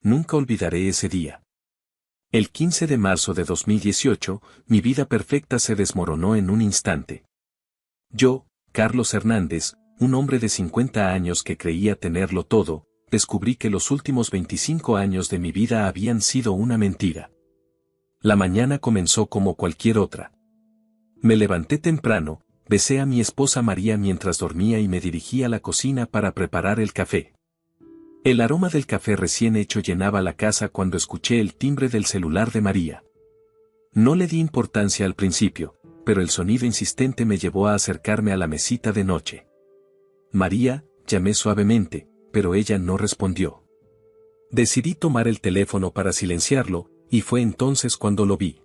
Nunca olvidaré ese día. El 15 de marzo de 2018, mi vida perfecta se desmoronó en un instante. Yo, Carlos Hernández, un hombre de 50 años que creía tenerlo todo, descubrí que los últimos 25 años de mi vida habían sido una mentira. La mañana comenzó como cualquier otra. Me levanté temprano, besé a mi esposa María mientras dormía y me dirigí a la cocina para preparar el café. El aroma del café recién hecho llenaba la casa cuando escuché el timbre del celular de María. No le di importancia al principio, pero el sonido insistente me llevó a acercarme a la mesita de noche. María, llamé suavemente, pero ella no respondió. Decidí tomar el teléfono para silenciarlo, y fue entonces cuando lo vi.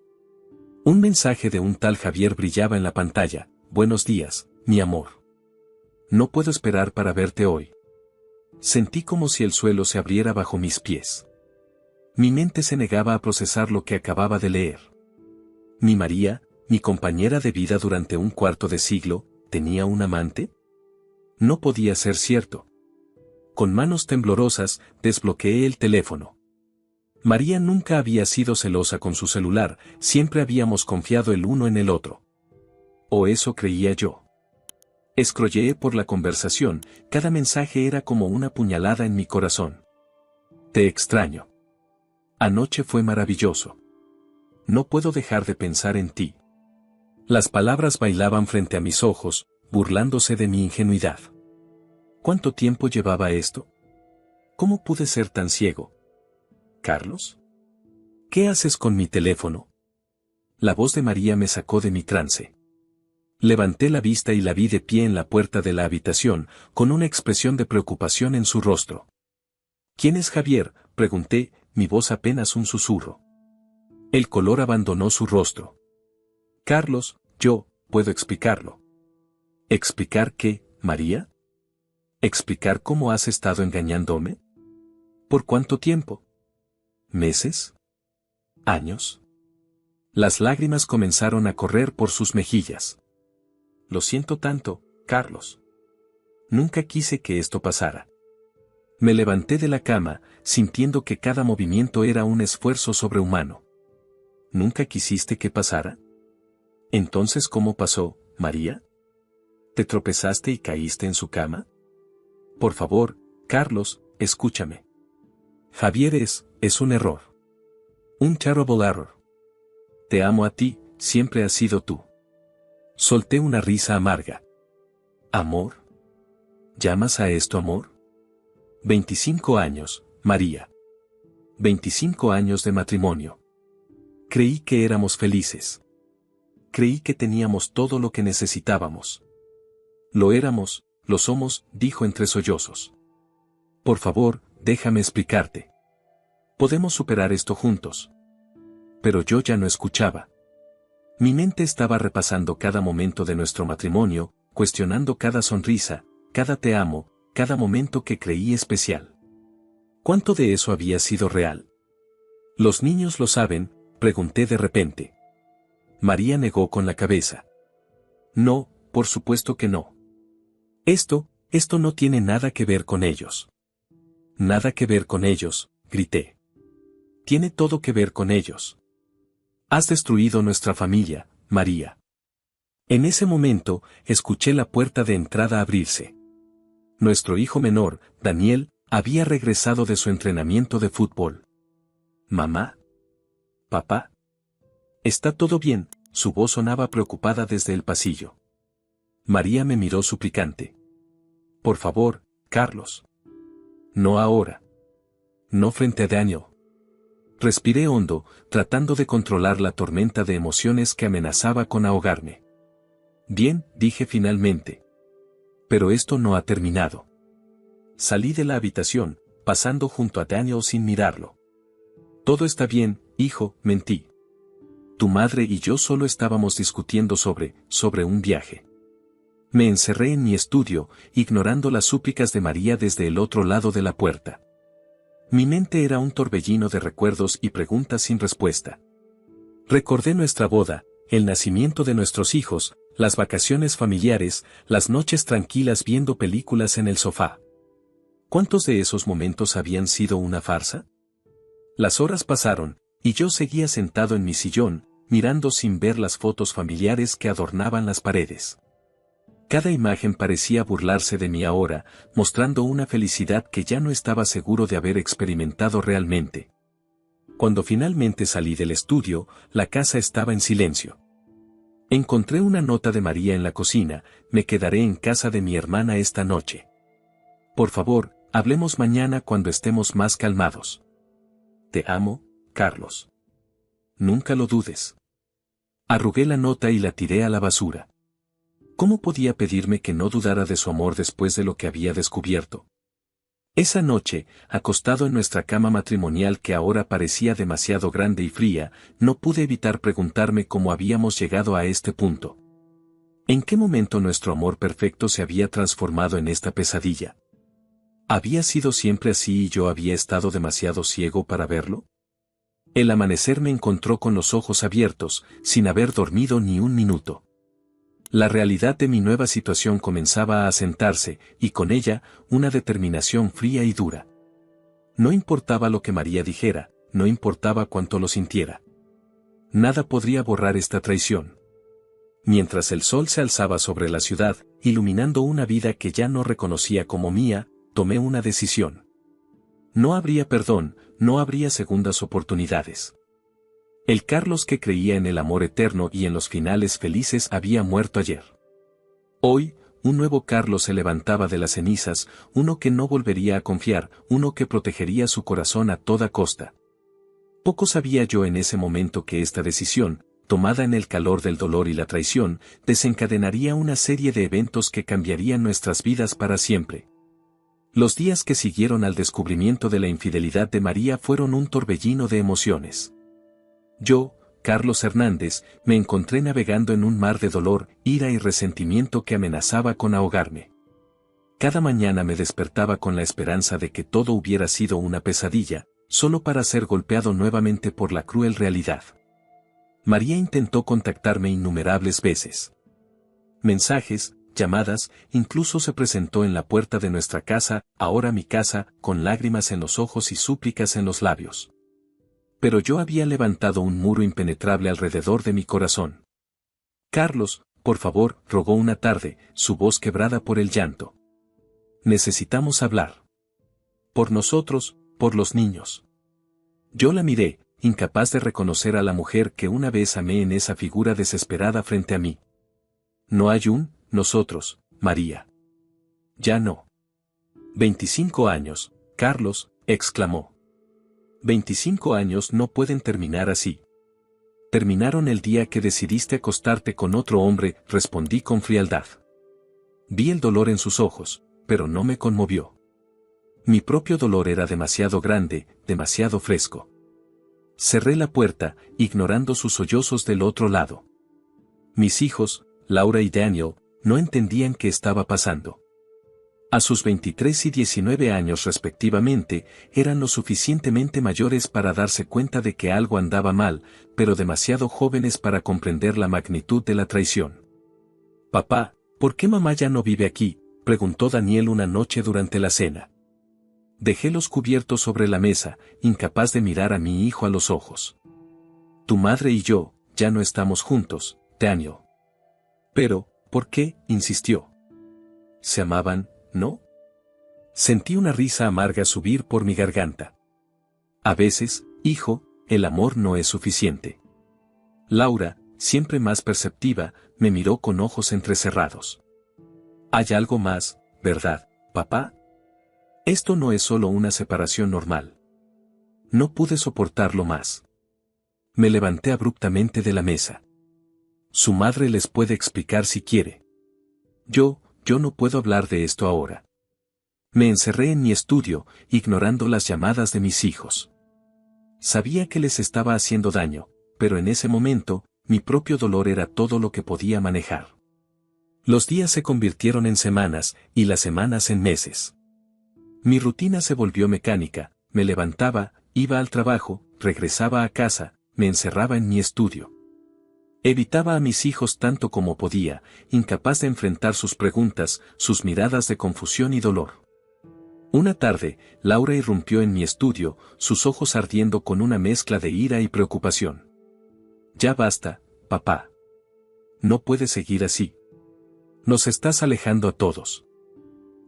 Un mensaje de un tal Javier brillaba en la pantalla. Buenos días, mi amor. No puedo esperar para verte hoy. Sentí como si el suelo se abriera bajo mis pies. Mi mente se negaba a procesar lo que acababa de leer. ¿Mi María, mi compañera de vida durante un cuarto de siglo, tenía un amante? No podía ser cierto. Con manos temblorosas, desbloqueé el teléfono. María nunca había sido celosa con su celular, siempre habíamos confiado el uno en el otro. O eso creía yo. Scrolleé por la conversación, cada mensaje era como una puñalada en mi corazón. Te extraño. Anoche fue maravilloso. No puedo dejar de pensar en ti. Las palabras bailaban frente a mis ojos, burlándose de mi ingenuidad. ¿Cuánto tiempo llevaba esto? ¿Cómo pude ser tan ciego? ¿Carlos? ¿Qué haces con mi teléfono? La voz de María me sacó de mi trance. Levanté la vista y la vi de pie en la puerta de la habitación, con una expresión de preocupación en su rostro. ¿Quién es Javier?, pregunté, mi voz apenas un susurro. El color abandonó su rostro. Carlos, yo, puedo explicarlo. ¿Explicar qué, María? ¿Explicar cómo has estado engañándome? ¿Por cuánto tiempo? ¿Meses? ¿Años? Las lágrimas comenzaron a correr por sus mejillas. Lo siento tanto, Carlos. Nunca quise que esto pasara. Me levanté de la cama, sintiendo que cada movimiento era un esfuerzo sobrehumano. ¿Nunca quisiste que pasara? Entonces, ¿cómo pasó, María? ¿Te tropezaste y caíste en su cama? Por favor, Carlos, escúchame. Javier es un error. Un terrible error. Te amo a ti, siempre has sido tú. Solté una risa amarga. ¿Amor? ¿Llamas a esto amor? 25 años, María. 25 años de matrimonio. Creí que éramos felices. Creí que teníamos todo lo que necesitábamos. Lo éramos, lo somos, dijo entre sollozos. Por favor, déjame explicarte. Podemos superar esto juntos. Pero yo ya no escuchaba. Mi mente estaba repasando cada momento de nuestro matrimonio, cuestionando cada sonrisa, cada te amo, cada momento que creí especial. ¿Cuánto de eso había sido real? ¿Los niños lo saben?, pregunté de repente. María negó con la cabeza. No, por supuesto que no. Esto no tiene nada que ver con ellos. Nada que ver con ellos, grité. Tiene todo que ver con ellos. Has destruido nuestra familia, María. En ese momento, escuché la puerta de entrada abrirse. Nuestro hijo menor, Daniel, había regresado de su entrenamiento de fútbol. ¿Mamá? ¿Papá? ¿Está todo bien?, su voz sonaba preocupada desde el pasillo. María me miró suplicante. Por favor, Carlos. No ahora. No frente a Daniel. Respiré hondo, tratando de controlar la tormenta de emociones que amenazaba con ahogarme. Bien, dije finalmente. Pero esto no ha terminado. Salí de la habitación, pasando junto a Daniel sin mirarlo. Todo está bien, hijo, mentí. Tu madre y yo solo estábamos discutiendo sobre un viaje. Me encerré en mi estudio, ignorando las súplicas de María desde el otro lado de la puerta. Mi mente era un torbellino de recuerdos y preguntas sin respuesta. Recordé nuestra boda, el nacimiento de nuestros hijos, las vacaciones familiares, las noches tranquilas viendo películas en el sofá. ¿Cuántos de esos momentos habían sido una farsa? Las horas pasaron, y yo seguía sentado en mi sillón, mirando sin ver las fotos familiares que adornaban las paredes. Cada imagen parecía burlarse de mí ahora, mostrando una felicidad que ya no estaba seguro de haber experimentado realmente. Cuando finalmente salí del estudio, la casa estaba en silencio. Encontré una nota de María en la cocina: me quedaré en casa de mi hermana esta noche. Por favor, hablemos mañana cuando estemos más calmados. Te amo, Carlos. Nunca lo dudes. Arrugué la nota y la tiré a la basura. ¿Cómo podía pedirme que no dudara de su amor después de lo que había descubierto? Esa noche, acostado en nuestra cama matrimonial que ahora parecía demasiado grande y fría, no pude evitar preguntarme cómo habíamos llegado a este punto. ¿En qué momento nuestro amor perfecto se había transformado en esta pesadilla? ¿Había sido siempre así y yo había estado demasiado ciego para verlo? El amanecer me encontró con los ojos abiertos, sin haber dormido ni un minuto. La realidad de mi nueva situación comenzaba a asentarse, y con ella, una determinación fría y dura. No importaba lo que María dijera, no importaba cuánto lo sintiera. Nada podría borrar esta traición. Mientras el sol se alzaba sobre la ciudad, iluminando una vida que ya no reconocía como mía, tomé una decisión. No habría perdón, no habría segundas oportunidades. El Carlos que creía en el amor eterno y en los finales felices había muerto ayer. Hoy, un nuevo Carlos se levantaba de las cenizas, uno que no volvería a confiar, uno que protegería su corazón a toda costa. Poco sabía yo en ese momento que esta decisión, tomada en el calor del dolor y la traición, desencadenaría una serie de eventos que cambiarían nuestras vidas para siempre. Los días que siguieron al descubrimiento de la infidelidad de María fueron un torbellino de emociones. Yo, Carlos Hernández, me encontré navegando en un mar de dolor, ira y resentimiento que amenazaba con ahogarme. Cada mañana me despertaba con la esperanza de que todo hubiera sido una pesadilla, solo para ser golpeado nuevamente por la cruel realidad. María intentó contactarme innumerables veces. Mensajes, llamadas, incluso se presentó en la puerta de nuestra casa, ahora mi casa, con lágrimas en los ojos y súplicas en los labios. Pero yo había levantado un muro impenetrable alrededor de mi corazón. Carlos, por favor, rogó una tarde, su voz quebrada por el llanto. Necesitamos hablar. Por nosotros, por los niños. Yo la miré, incapaz de reconocer a la mujer que una vez amé en esa figura desesperada frente a mí. No hay un nosotros, María. Ya no. 25 años, Carlos, exclamó. 25 años no pueden terminar así. Terminaron el día que decidiste acostarte con otro hombre, respondí con frialdad. Vi el dolor en sus ojos, pero no me conmovió. Mi propio dolor era demasiado grande, demasiado fresco. Cerré la puerta, ignorando sus sollozos del otro lado. Mis hijos, Laura y Daniel, no entendían qué estaba pasando. A sus 23 y 19 años respectivamente, eran lo suficientemente mayores para darse cuenta de que algo andaba mal, pero demasiado jóvenes para comprender la magnitud de la traición. «Papá, ¿por qué mamá ya no vive aquí?», preguntó Daniel una noche durante la cena. Dejé los cubiertos sobre la mesa, incapaz de mirar a mi hijo a los ojos. «Tu madre y yo, ya no estamos juntos, Daniel». «Pero, ¿por qué?», insistió. «Se amaban, ¿no?». Sentí una risa amarga subir por mi garganta. A veces, hijo, el amor no es suficiente. Laura, siempre más perceptiva, me miró con ojos entrecerrados. Hay algo más, ¿verdad, papá? Esto no es solo una separación normal. No pude soportarlo más. Me levanté abruptamente de la mesa. Su madre les puede explicar si quiere. Yo no puedo hablar de esto ahora. Me encerré en mi estudio, ignorando las llamadas de mis hijos. Sabía que les estaba haciendo daño, pero en ese momento, mi propio dolor era todo lo que podía manejar. Los días se convirtieron en semanas, y las semanas en meses. Mi rutina se volvió mecánica, me levantaba, iba al trabajo, regresaba a casa, me encerraba en mi estudio. Evitaba a mis hijos tanto como podía, incapaz de enfrentar sus preguntas, sus miradas de confusión y dolor. Una tarde, Laura irrumpió en mi estudio, sus ojos ardiendo con una mezcla de ira y preocupación. Ya basta, papá. No puedes seguir así. Nos estás alejando a todos.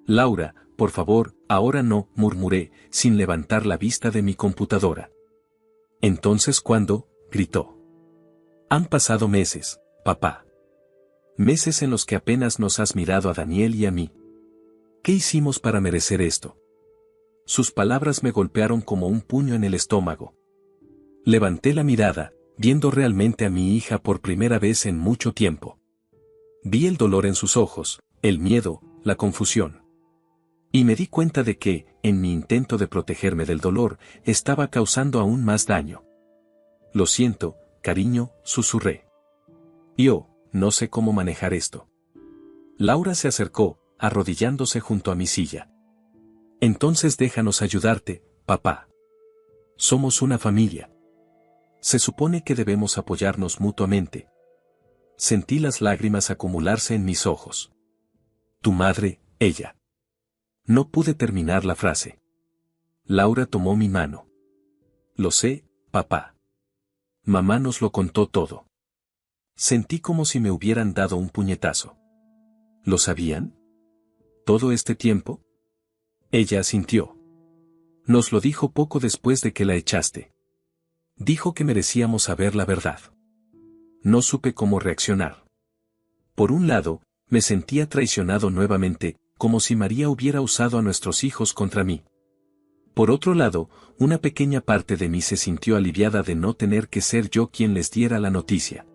Laura, por favor, ahora no, murmuré, sin levantar la vista de mi computadora. Entonces, ¿cuándo? Gritó. Han pasado meses, papá. Meses en los que apenas nos has mirado a Daniel y a mí. ¿Qué hicimos para merecer esto? Sus palabras me golpearon como un puño en el estómago. Levanté la mirada, viendo realmente a mi hija por primera vez en mucho tiempo. Vi el dolor en sus ojos, el miedo, la confusión. Y me di cuenta de que, en mi intento de protegerme del dolor, estaba causando aún más daño. Lo siento, cariño, susurré. Yo, no sé cómo manejar esto. Laura se acercó, arrodillándose junto a mi silla. Entonces déjanos ayudarte, papá. Somos una familia. Se supone que debemos apoyarnos mutuamente. Sentí las lágrimas acumularse en mis ojos. Tu madre, ella. No pude terminar la frase. Laura tomó mi mano. Lo sé, papá. Mamá nos lo contó todo. Sentí como si me hubieran dado un puñetazo. ¿Lo sabían? ¿Todo este tiempo? Ella asintió. Nos lo dijo poco después de que la echaste. Dijo que merecíamos saber la verdad. No supe cómo reaccionar. Por un lado, me sentía traicionado nuevamente, como si María hubiera usado a nuestros hijos contra mí. Por otro lado, una pequeña parte de mí se sintió aliviada de no tener que ser yo quien les diera la noticia.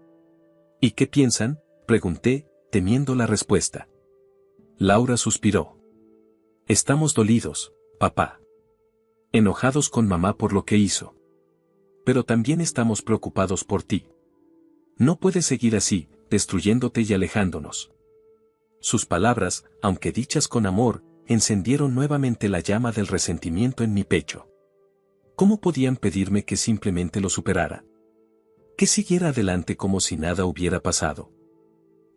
¿Y qué piensan?, pregunté, temiendo la respuesta. Laura suspiró. Estamos dolidos, papá. Enojados con mamá por lo que hizo. Pero también estamos preocupados por ti. No puedes seguir así, destruyéndote y alejándonos. Sus palabras, aunque dichas con amor, encendieron nuevamente la llama del resentimiento en mi pecho. ¿Cómo podían pedirme que simplemente lo superara? Que siguiera adelante como si nada hubiera pasado.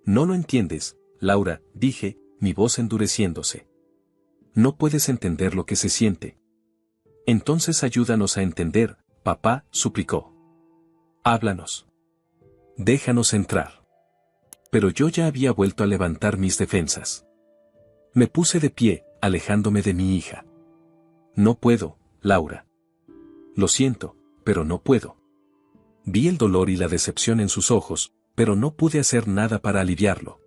No lo entiendes, Laura, dije, mi voz endureciéndose. No puedes entender lo que se siente. Entonces ayúdanos a entender, papá, suplicó. Háblanos. Déjanos entrar. Pero yo ya había vuelto a levantar mis defensas. Me puse de pie, alejándome de mi hija. No puedo, Laura. Lo siento, pero no puedo. Vi el dolor y la decepción en sus ojos, pero no pude hacer nada para aliviarlo.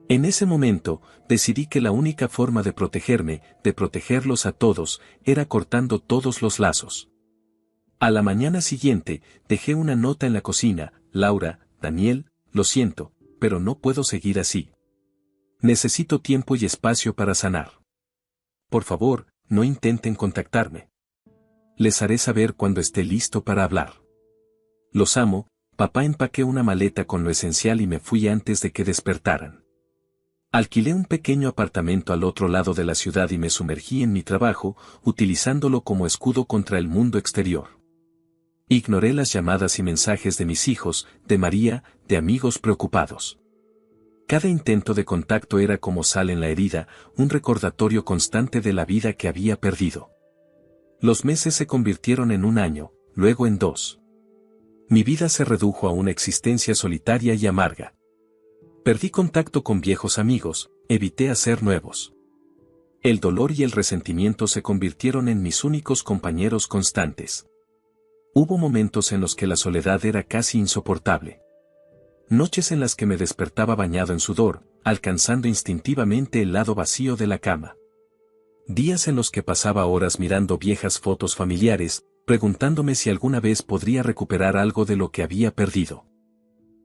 En ese momento, decidí que la única forma de protegerme, de protegerlos a todos, era cortando todos los lazos. A la mañana siguiente, dejé una nota en la cocina: Laura, Daniel, lo siento, pero no puedo seguir así. Necesito tiempo y espacio para sanar. Por favor, no intenten contactarme. Les haré saber cuando esté listo para hablar. Los amo, papá. Empaqué una maleta con lo esencial y me fui antes de que despertaran. Alquilé un pequeño apartamento al otro lado de la ciudad y me sumergí en mi trabajo, utilizándolo como escudo contra el mundo exterior. Ignoré las llamadas y mensajes de mis hijos, de María, de amigos preocupados. Cada intento de contacto era como sal en la herida, un recordatorio constante de la vida que había perdido. Los meses se convirtieron en un año, luego en 2. Mi vida se redujo a una existencia solitaria y amarga. Perdí contacto con viejos amigos, evité hacer nuevos. El dolor y el resentimiento se convirtieron en mis únicos compañeros constantes. Hubo momentos en los que la soledad era casi insoportable. Noches en las que me despertaba bañado en sudor, alcanzando instintivamente el lado vacío de la cama. Días en los que pasaba horas mirando viejas fotos familiares, preguntándome si alguna vez podría recuperar algo de lo que había perdido.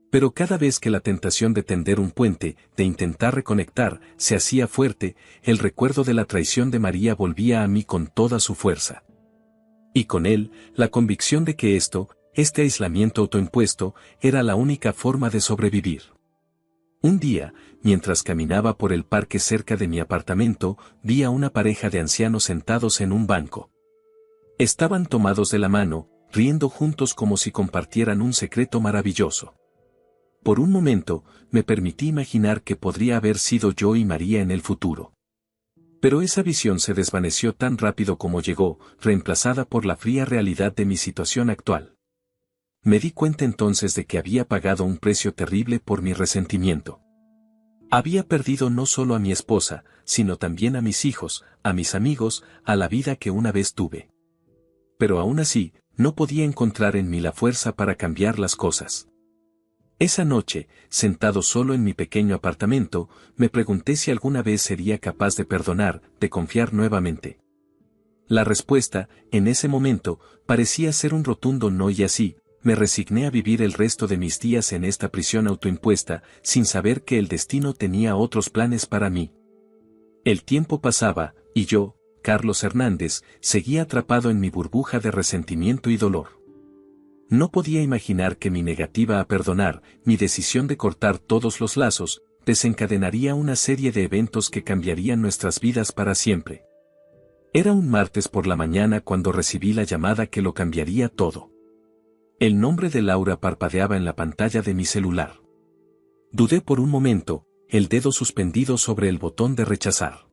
Pero cada vez que la tentación de tender un puente, de intentar reconectar, se hacía fuerte, el recuerdo de la traición de María volvía a mí con toda su fuerza. Y con él, la convicción de que este aislamiento autoimpuesto, era la única forma de sobrevivir. Un día, mientras caminaba por el parque cerca de mi apartamento, vi a una pareja de ancianos sentados en un banco. Estaban tomados de la mano, riendo juntos como si compartieran un secreto maravilloso. Por un momento, me permití imaginar que podría haber sido yo y María en el futuro. Pero esa visión se desvaneció tan rápido como llegó, reemplazada por la fría realidad de mi situación actual. Me di cuenta entonces de que había pagado un precio terrible por mi resentimiento. Había perdido no solo a mi esposa, sino también a mis hijos, a mis amigos, a la vida que una vez tuve. Pero aún así, no podía encontrar en mí la fuerza para cambiar las cosas. Esa noche, sentado solo en mi pequeño apartamento, me pregunté si alguna vez sería capaz de perdonar, de confiar nuevamente. La respuesta, en ese momento, parecía ser un rotundo no, y así, me resigné a vivir el resto de mis días en esta prisión autoimpuesta, sin saber que el destino tenía otros planes para mí. El tiempo pasaba, y yo, Carlos Hernández, seguía atrapado en mi burbuja de resentimiento y dolor. No podía imaginar que mi negativa a perdonar, mi decisión de cortar todos los lazos, desencadenaría una serie de eventos que cambiarían nuestras vidas para siempre. Era un martes por la mañana cuando recibí la llamada que lo cambiaría todo. El nombre de Laura parpadeaba en la pantalla de mi celular. Dudé por un momento, el dedo suspendido sobre el botón de rechazar.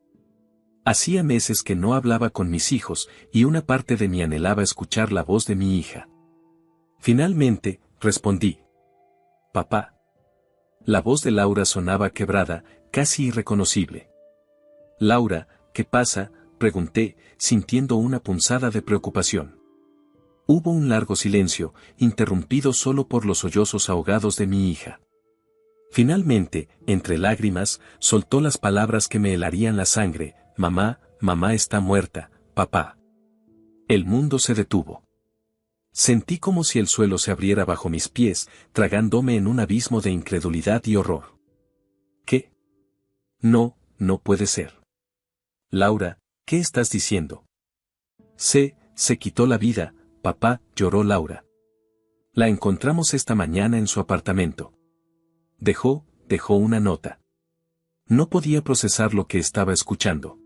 Hacía meses que no hablaba con mis hijos, y una parte de mí anhelaba escuchar la voz de mi hija. Finalmente, respondí. Papá. La voz de Laura sonaba quebrada, casi irreconocible. Laura, ¿qué pasa?, pregunté, sintiendo una punzada de preocupación. Hubo un largo silencio, interrumpido solo por los sollozos ahogados de mi hija. Finalmente, entre lágrimas, soltó las palabras que me helarían la sangre: mamá, mamá está muerta, papá. El mundo se detuvo. Sentí como si el suelo se abriera bajo mis pies, tragándome en un abismo de incredulidad y horror. ¿Qué? No, no puede ser. Laura, ¿qué estás diciendo? Se quitó la vida, papá, lloró Laura. La encontramos esta mañana en su apartamento. Dejó una nota. No podía procesar lo que estaba escuchando.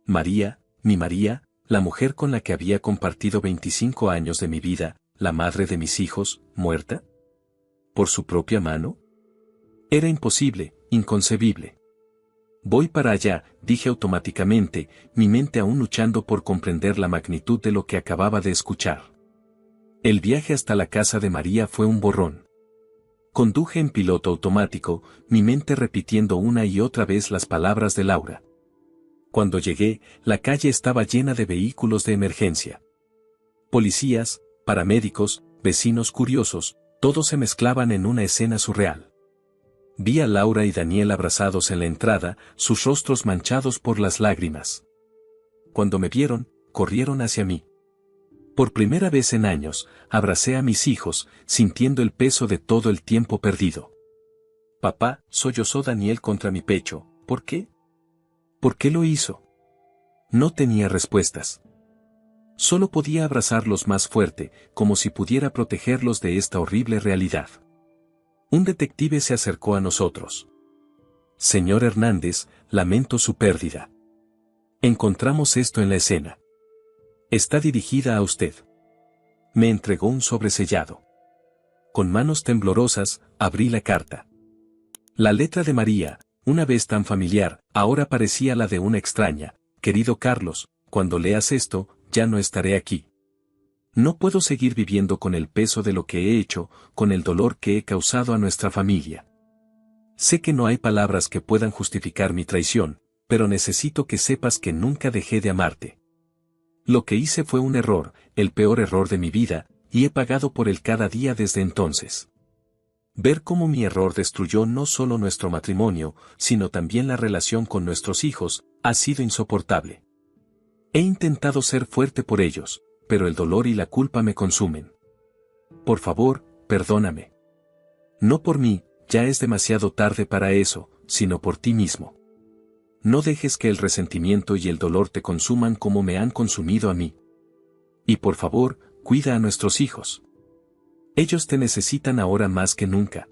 María, mi María, la mujer con la que había compartido 25 años de mi vida, la madre de mis hijos, ¿muerta? ¿Por su propia mano? Era imposible, inconcebible. Voy para allá, dije automáticamente, mi mente aún luchando por comprender la magnitud de lo que acababa de escuchar. El viaje hasta la casa de María fue un borrón. Conduje en piloto automático, mi mente repitiendo una y otra vez las palabras de Laura. Cuando llegué, la calle estaba llena de vehículos de emergencia. Policías, paramédicos, vecinos curiosos, todos se mezclaban en una escena surreal. Vi a Laura y Daniel abrazados en la entrada, sus rostros manchados por las lágrimas. Cuando me vieron, corrieron hacia mí. Por primera vez en años, abracé a mis hijos, sintiendo el peso de todo el tiempo perdido. Papá, sollozó Daniel contra mi pecho, ¿por qué? ¿Por qué lo hizo? No tenía respuestas. Solo podía abrazarlos más fuerte, como si pudiera protegerlos de esta horrible realidad. Un detective se acercó a nosotros. Señor Hernández, lamento su pérdida. Encontramos esto en la escena. Está dirigida a usted. Me entregó un sobresellado. Con manos temblorosas, abrí la carta. La letra de María, una vez tan familiar, ahora parecía la de una extraña. Querido Carlos, cuando leas esto, ya no estaré aquí. No puedo seguir viviendo con el peso de lo que he hecho, con el dolor que he causado a nuestra familia. Sé que no hay palabras que puedan justificar mi traición, pero necesito que sepas que nunca dejé de amarte. Lo que hice fue un error, el peor error de mi vida, y he pagado por él cada día desde entonces. Ver cómo mi error destruyó no solo nuestro matrimonio, sino también la relación con nuestros hijos, ha sido insoportable. He intentado ser fuerte por ellos, pero el dolor y la culpa me consumen. Por favor, perdóname. No por mí, ya es demasiado tarde para eso, sino por ti mismo. No dejes que el resentimiento y el dolor te consuman como me han consumido a mí. Y por favor, cuida a nuestros hijos. Ellos te necesitan ahora más que nunca.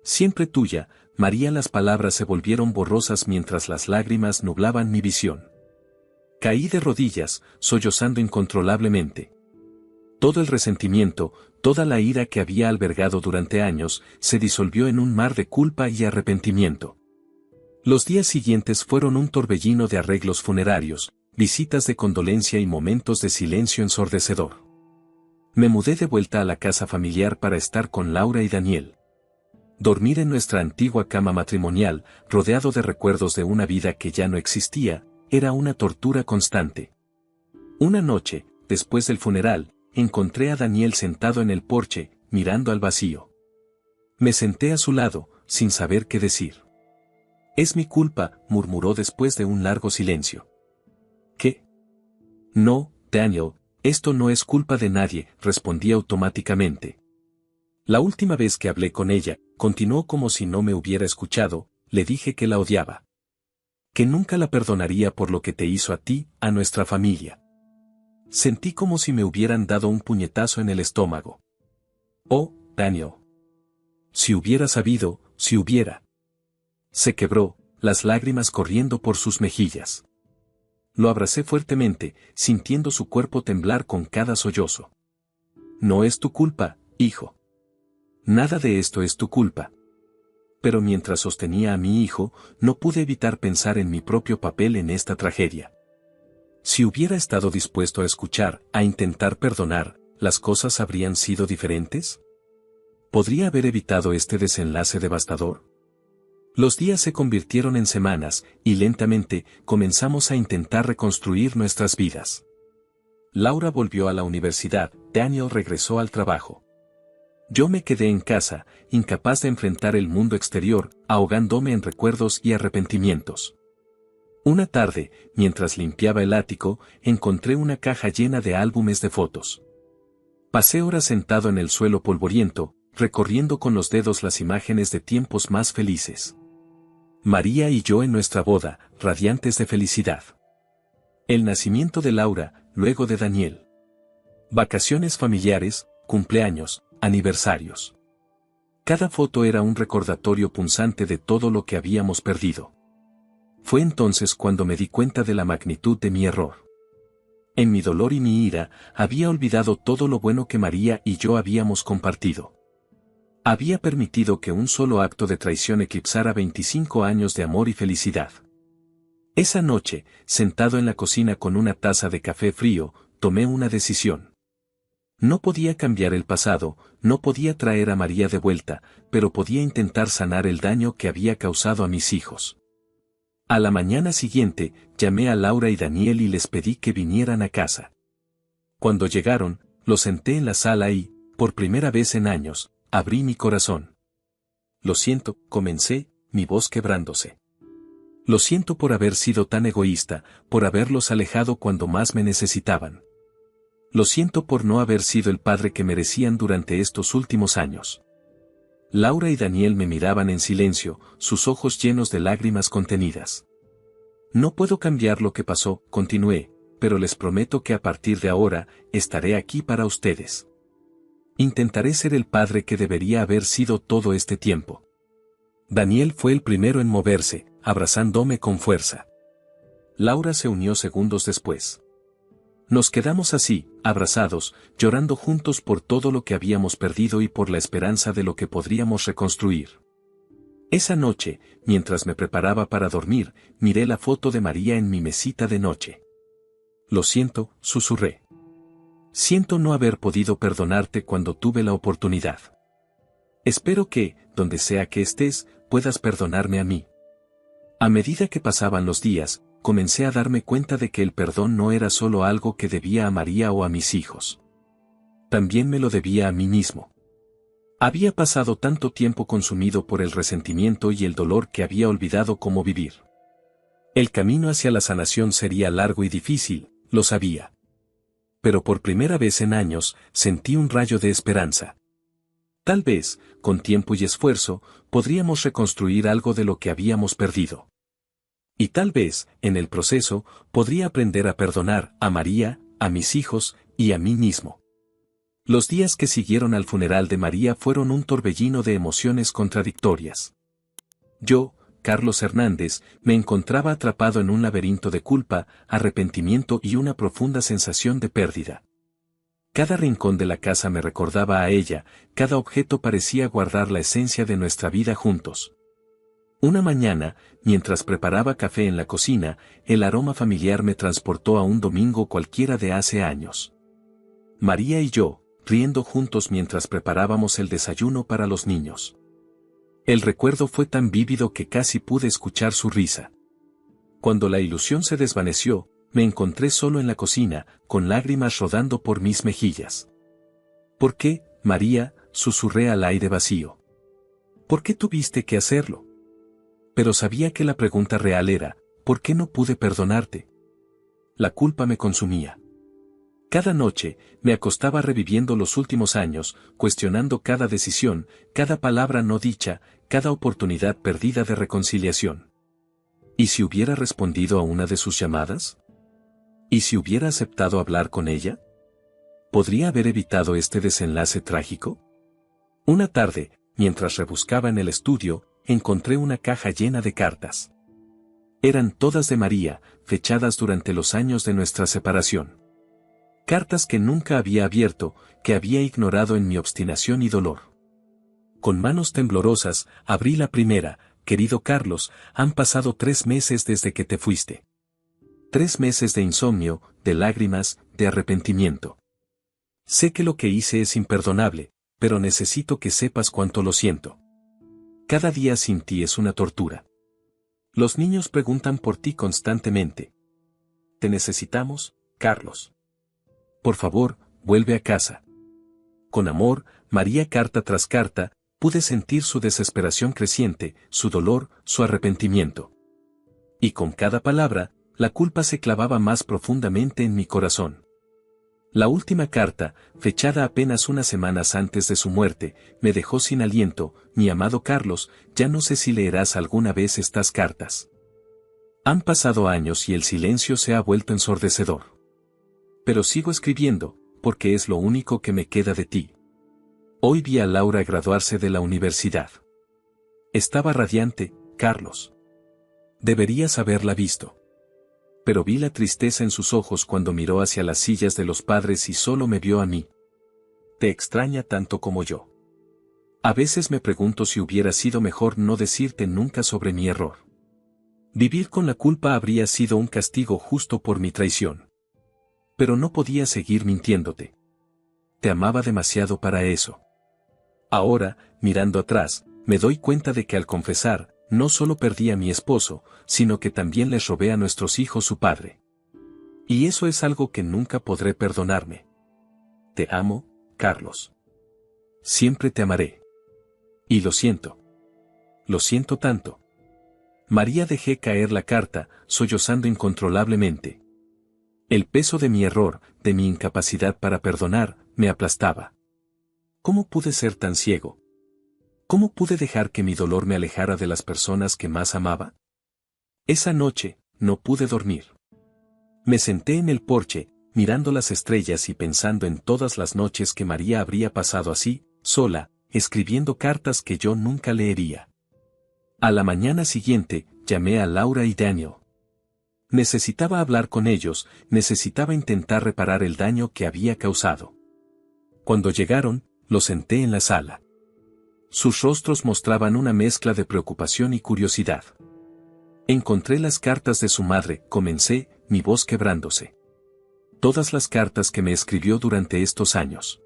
Siempre tuya, María. Las palabras se volvieron borrosas mientras las lágrimas nublaban mi visión. Caí de rodillas, sollozando incontrolablemente. Todo el resentimiento, toda la ira que había albergado durante años, se disolvió en un mar de culpa y arrepentimiento. Los días siguientes fueron un torbellino de arreglos funerarios, visitas de condolencia y momentos de silencio ensordecedor. Me mudé de vuelta a la casa familiar para estar con Laura y Daniel. Dormir en nuestra antigua cama matrimonial, rodeado de recuerdos de una vida que ya no existía, era una tortura constante. Una noche, después del funeral, encontré a Daniel sentado en el porche, mirando al vacío. Me senté a su lado, sin saber qué decir. «Es mi culpa», murmuró después de un largo silencio. «¿Qué?» «No, Daniel, esto no es culpa de nadie», respondí automáticamente. La última vez que hablé con ella, continuó como si no me hubiera escuchado, le dije que la odiaba. Que nunca la perdonaría por lo que te hizo a ti, a nuestra familia. Sentí como si me hubieran dado un puñetazo en el estómago. «Oh, Daniel. Si hubiera sabido, si hubiera». Se quebró, las lágrimas corriendo por sus mejillas. Lo abracé fuertemente, sintiendo su cuerpo temblar con cada sollozo. «No es tu culpa, hijo. Nada de esto es tu culpa». Pero mientras sostenía a mi hijo, no pude evitar pensar en mi propio papel en esta tragedia. Si hubiera estado dispuesto a escuchar, a intentar perdonar, ¿las cosas habrían sido diferentes? ¿Podría haber evitado este desenlace devastador? Los días se convirtieron en semanas, y lentamente, comenzamos a intentar reconstruir nuestras vidas. Laura volvió a la universidad, Daniel regresó al trabajo. Yo me quedé en casa, incapaz de enfrentar el mundo exterior, ahogándome en recuerdos y arrepentimientos. Una tarde, mientras limpiaba el ático, encontré una caja llena de álbumes de fotos. Pasé horas sentado en el suelo polvoriento, recorriendo con los dedos las imágenes de tiempos más felices. María y yo en nuestra boda, radiantes de felicidad. El nacimiento de Laura, luego de Daniel. Vacaciones familiares, cumpleaños, aniversarios. Cada foto era un recordatorio punzante de todo lo que habíamos perdido. Fue entonces cuando me di cuenta de la magnitud de mi error. En mi dolor y mi ira, había olvidado todo lo bueno que María y yo habíamos compartido. Había permitido que un solo acto de traición eclipsara 25 años de amor y felicidad. Esa noche, sentado en la cocina con una taza de café frío, tomé una decisión. No podía cambiar el pasado, no podía traer a María de vuelta, pero podía intentar sanar el daño que había causado a mis hijos. A la mañana siguiente, llamé a Laura y Daniel y les pedí que vinieran a casa. Cuando llegaron, los senté en la sala y, por primera vez en años, abrí mi corazón. «Lo siento», comencé, mi voz quebrándose. «Lo siento por haber sido tan egoísta, por haberlos alejado cuando más me necesitaban. Lo siento por no haber sido el padre que merecían durante estos últimos años». Laura y Daniel me miraban en silencio, sus ojos llenos de lágrimas contenidas. «No puedo cambiar lo que pasó», continué, «pero les prometo que a partir de ahora, estaré aquí para ustedes. Intentaré ser el padre que debería haber sido todo este tiempo». Daniel fue el primero en moverse, abrazándome con fuerza. Laura se unió segundos después. Nos quedamos así, abrazados, llorando juntos por todo lo que habíamos perdido y por la esperanza de lo que podríamos reconstruir. Esa noche, mientras me preparaba para dormir, miré la foto de María en mi mesita de noche. «Lo siento», susurré. «Siento no haber podido perdonarte cuando tuve la oportunidad. Espero que, donde sea que estés, puedas perdonarme a mí». A medida que pasaban los días, comencé a darme cuenta de que el perdón no era solo algo que debía a María o a mis hijos. También me lo debía a mí mismo. Había pasado tanto tiempo consumido por el resentimiento y el dolor que había olvidado cómo vivir. El camino hacia la sanación sería largo y difícil, lo sabía. Pero por primera vez en años, sentí un rayo de esperanza. Tal vez, con tiempo y esfuerzo, podríamos reconstruir algo de lo que habíamos perdido. Y tal vez, en el proceso, podría aprender a perdonar a María, a mis hijos, y a mí mismo. Los días que siguieron al funeral de María fueron un torbellino de emociones contradictorias. Yo, Carlos Hernández, me encontraba atrapado en un laberinto de culpa, arrepentimiento y una profunda sensación de pérdida. Cada rincón de la casa me recordaba a ella, cada objeto parecía guardar la esencia de nuestra vida juntos. Una mañana, mientras preparaba café en la cocina, el aroma familiar me transportó a un domingo cualquiera de hace años. María y yo, riendo juntos mientras preparábamos el desayuno para los niños. El recuerdo fue tan vívido que casi pude escuchar su risa. Cuando la ilusión se desvaneció, me encontré solo en la cocina, con lágrimas rodando por mis mejillas. ¿Por qué, María?, susurré al aire vacío. ¿Por qué tuviste que hacerlo? Pero sabía que la pregunta real era, ¿por qué no pude perdonarte? La culpa me consumía. Cada noche, me acostaba reviviendo los últimos años, cuestionando cada decisión, cada palabra no dicha, cada oportunidad perdida de reconciliación. ¿Y si hubiera respondido a una de sus llamadas? ¿Y si hubiera aceptado hablar con ella? ¿Podría haber evitado este desenlace trágico? Una tarde, mientras rebuscaba en el estudio, encontré una caja llena de cartas. Eran todas de María, fechadas durante los años de nuestra separación. Cartas que nunca había abierto, que había ignorado en mi obstinación y dolor. Con manos temblorosas, abrí la primera. Querido Carlos, han pasado 3 meses desde que te fuiste. 3 meses de insomnio, de lágrimas, de arrepentimiento. Sé que lo que hice es imperdonable, pero necesito que sepas cuánto lo siento. Cada día sin ti es una tortura. Los niños preguntan por ti constantemente. Te necesitamos, Carlos. Por favor, vuelve a casa. Con amor, María. Carta tras carta, pude sentir su desesperación creciente, su dolor, su arrepentimiento. Y con cada palabra, la culpa se clavaba más profundamente en mi corazón. La última carta, fechada apenas unas semanas antes de su muerte, me dejó sin aliento. Mi amado Carlos, ya no sé si leerás alguna vez estas cartas. Han pasado años y el silencio se ha vuelto ensordecedor. Pero sigo escribiendo, porque es lo único que me queda de ti. Hoy vi a Laura graduarse de la universidad. Estaba radiante, Carlos. Deberías haberla visto. Pero vi la tristeza en sus ojos cuando miró hacia las sillas de los padres y solo me vio a mí. Te extraña tanto como yo. A veces me pregunto si hubiera sido mejor no decirte nunca sobre mi error. Vivir con la culpa habría sido un castigo justo por mi traición. Pero no podía seguir mintiéndote. Te amaba demasiado para eso. Ahora, mirando atrás, me doy cuenta de que al confesar, no solo perdí a mi esposo, sino que también les robé a nuestros hijos su padre. Y eso es algo que nunca podré perdonarme. Te amo, Carlos. Siempre te amaré. Y lo siento. Lo siento tanto. María. Dejé caer la carta, sollozando incontrolablemente. El peso de mi error, de mi incapacidad para perdonar, me aplastaba. ¿Cómo pude ser tan ciego? ¿Cómo pude dejar que mi dolor me alejara de las personas que más amaba? Esa noche, no pude dormir. Me senté en el porche, mirando las estrellas y pensando en todas las noches que María habría pasado así, sola, escribiendo cartas que yo nunca leería. A la mañana siguiente, llamé a Laura y Daniel. Necesitaba hablar con ellos, necesitaba intentar reparar el daño que había causado. Cuando llegaron, los senté en la sala. Sus rostros mostraban una mezcla de preocupación y curiosidad. Encontré las cartas de su madre, comencé, mi voz quebrándose. Todas las cartas que me escribió durante estos años.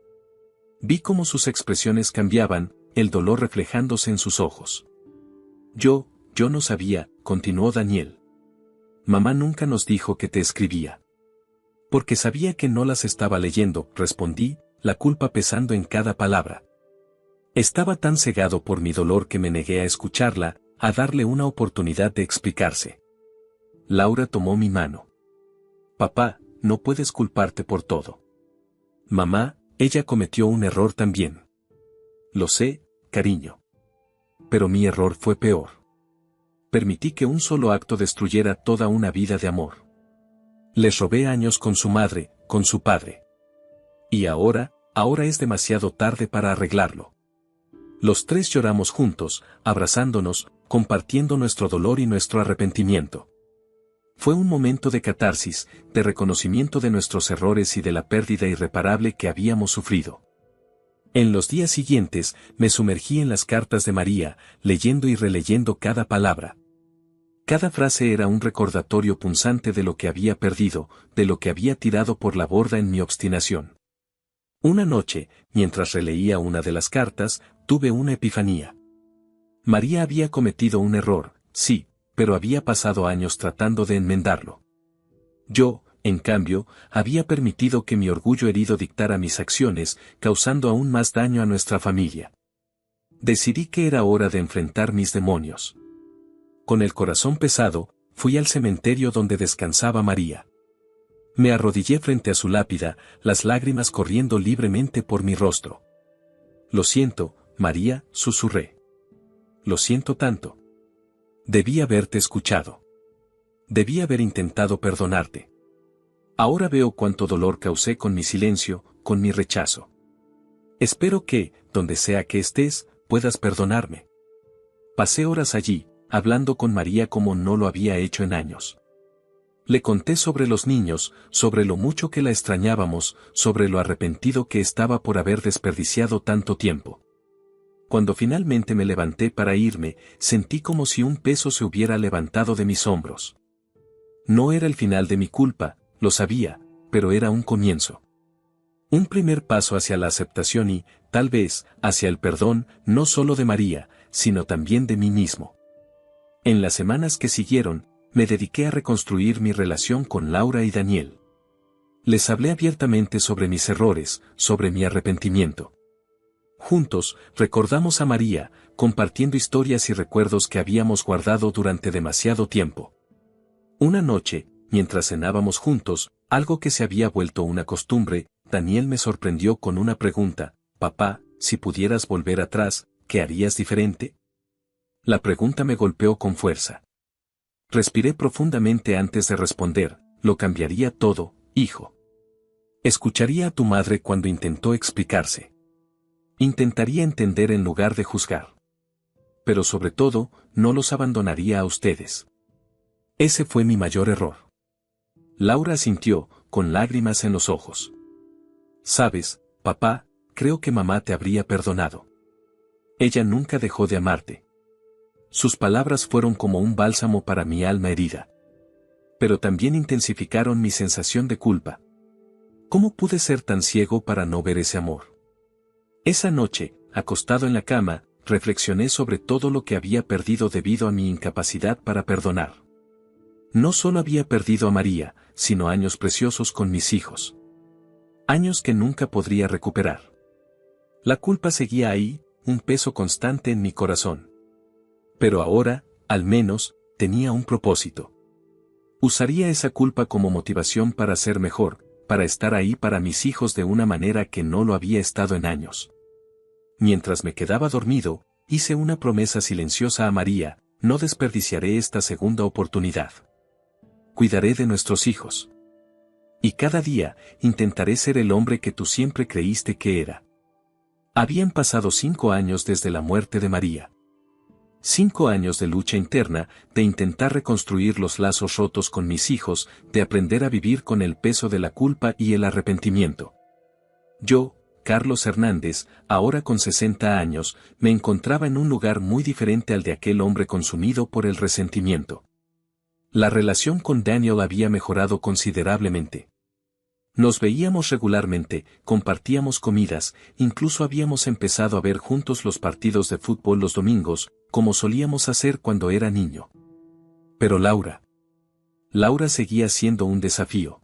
Vi cómo sus expresiones cambiaban, el dolor reflejándose en sus ojos. Yo no sabía, continuó Daniel. Mamá nunca nos dijo que te escribía. Porque sabía que no las estaba leyendo, respondí, la culpa pesando en cada palabra. Estaba tan cegado por mi dolor que me negué a escucharla, a darle una oportunidad de explicarse. Laura tomó mi mano. Papá, no puedes culparte por todo. Mamá, ella cometió un error también. Lo sé, cariño. Pero mi error fue peor. Permití que un solo acto destruyera toda una vida de amor. Les robé años con su madre, con su padre. Y ahora es demasiado tarde para arreglarlo. Los tres lloramos juntos, abrazándonos, compartiendo nuestro dolor y nuestro arrepentimiento. Fue un momento de catarsis, de reconocimiento de nuestros errores y de la pérdida irreparable que habíamos sufrido. En los días siguientes, me sumergí en las cartas de María, leyendo y releyendo cada palabra. Cada frase era un recordatorio punzante de lo que había perdido, de lo que había tirado por la borda en mi obstinación. Una noche, mientras releía una de las cartas, tuve una epifanía. María había cometido un error, sí, pero había pasado años tratando de enmendarlo. Yo, en cambio, había permitido que mi orgullo herido dictara mis acciones, causando aún más daño a nuestra familia. Decidí que era hora de enfrentar mis demonios. Con el corazón pesado, fui al cementerio donde descansaba María. Me arrodillé frente a su lápida, las lágrimas corriendo libremente por mi rostro. Lo siento, María, susurré. Lo siento tanto. Debí haberte escuchado. Debí haber intentado perdonarte. Ahora veo cuánto dolor causé con mi silencio, con mi rechazo. Espero que, donde sea que estés, puedas perdonarme. Pasé horas allí, hablando con María como no lo había hecho en años. Le conté sobre los niños, sobre lo mucho que la extrañábamos, sobre lo arrepentido que estaba por haber desperdiciado tanto tiempo. Cuando finalmente me levanté para irme, sentí como si un peso se hubiera levantado de mis hombros. No era el final de mi culpa, lo sabía, pero era un comienzo. Un primer paso hacia la aceptación y, tal vez, hacia el perdón, no solo de María, sino también de mí mismo. En las semanas que siguieron, me dediqué a reconstruir mi relación con Laura y Daniel. Les hablé abiertamente sobre mis errores, sobre mi arrepentimiento. Juntos, recordamos a María, compartiendo historias y recuerdos que habíamos guardado durante demasiado tiempo. Una noche, mientras cenábamos juntos, algo que se había vuelto una costumbre, Daniel me sorprendió con una pregunta: «Papá, si pudieras volver atrás, ¿qué harías diferente?». La pregunta me golpeó con fuerza. Respiré profundamente antes de responder: «Lo cambiaría todo, hijo. Escucharía a tu madre cuando intentó explicarse. Intentaría entender en lugar de juzgar. Pero sobre todo, no los abandonaría a ustedes». Ese fue mi mayor error. Laura asintió, con lágrimas en los ojos. «Sabes, papá, creo que mamá te habría perdonado. Ella nunca dejó de amarte». Sus palabras fueron como un bálsamo para mi alma herida. Pero también intensificaron mi sensación de culpa. ¿Cómo pude ser tan ciego para no ver ese amor? Esa noche, acostado en la cama, reflexioné sobre todo lo que había perdido debido a mi incapacidad para perdonar. No solo había perdido a María, sino años preciosos con mis hijos. Años que nunca podría recuperar. La culpa seguía ahí, un peso constante en mi corazón. Pero ahora, al menos, tenía un propósito. Usaría esa culpa como motivación para ser mejor, para estar ahí para mis hijos de una manera que no lo había estado en años. Mientras me quedaba dormido, hice una promesa silenciosa a María: no desperdiciaré esta segunda oportunidad. Cuidaré de nuestros hijos. Y cada día, intentaré ser el hombre que tú siempre creíste que era. Habían pasado 5 años desde la muerte de María. 5 años de lucha interna, de intentar reconstruir los lazos rotos con mis hijos, de aprender a vivir con el peso de la culpa y el arrepentimiento. Yo, Carlos Hernández, ahora con 60 años, me encontraba en un lugar muy diferente al de aquel hombre consumido por el resentimiento. La relación con Daniel había mejorado considerablemente. Nos veíamos regularmente, compartíamos comidas, incluso habíamos empezado a ver juntos los partidos de fútbol los domingos, como solíamos hacer cuando era niño. Pero Laura seguía siendo un desafío.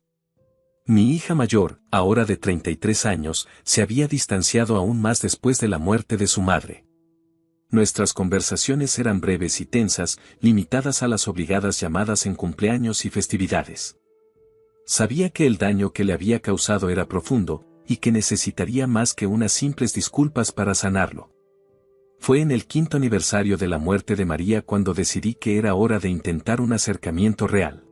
Mi hija mayor, ahora de 33 años, se había distanciado aún más después de la muerte de su madre. Nuestras conversaciones eran breves y tensas, limitadas a las obligadas llamadas en cumpleaños y festividades. Sabía que el daño que le había causado era profundo, y que necesitaría más que unas simples disculpas para sanarlo. Fue en el 5º aniversario de la muerte de María cuando decidí que era hora de intentar un acercamiento real.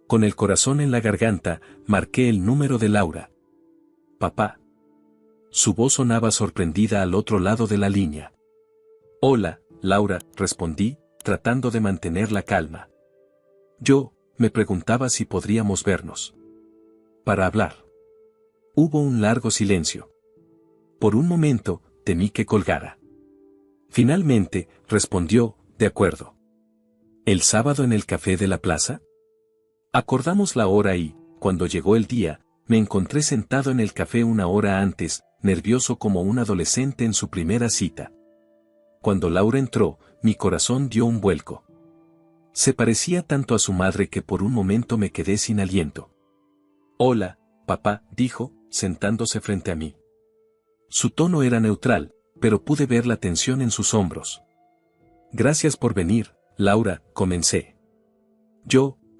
Con el corazón en la garganta, marqué el número de Laura. «Papá». Su voz sonaba sorprendida al otro lado de la línea. «Hola, Laura», respondí, tratando de mantener la calma. Me preguntaba si podríamos vernos. Para hablar. Hubo un largo silencio. Por un momento, temí que colgara. Finalmente, respondió, de acuerdo. ¿El sábado en el café de la plaza? Acordamos la hora y, cuando llegó el día, me encontré sentado en el café una hora antes, nervioso como un adolescente en su primera cita. Cuando Laura entró, mi corazón dio un vuelco. Se parecía tanto a su madre que por un momento me quedé sin aliento. «Hola, papá», dijo, sentándose frente a mí. Su tono era neutral, pero pude ver la tensión en sus hombros. «Gracias por venir, Laura», comencé.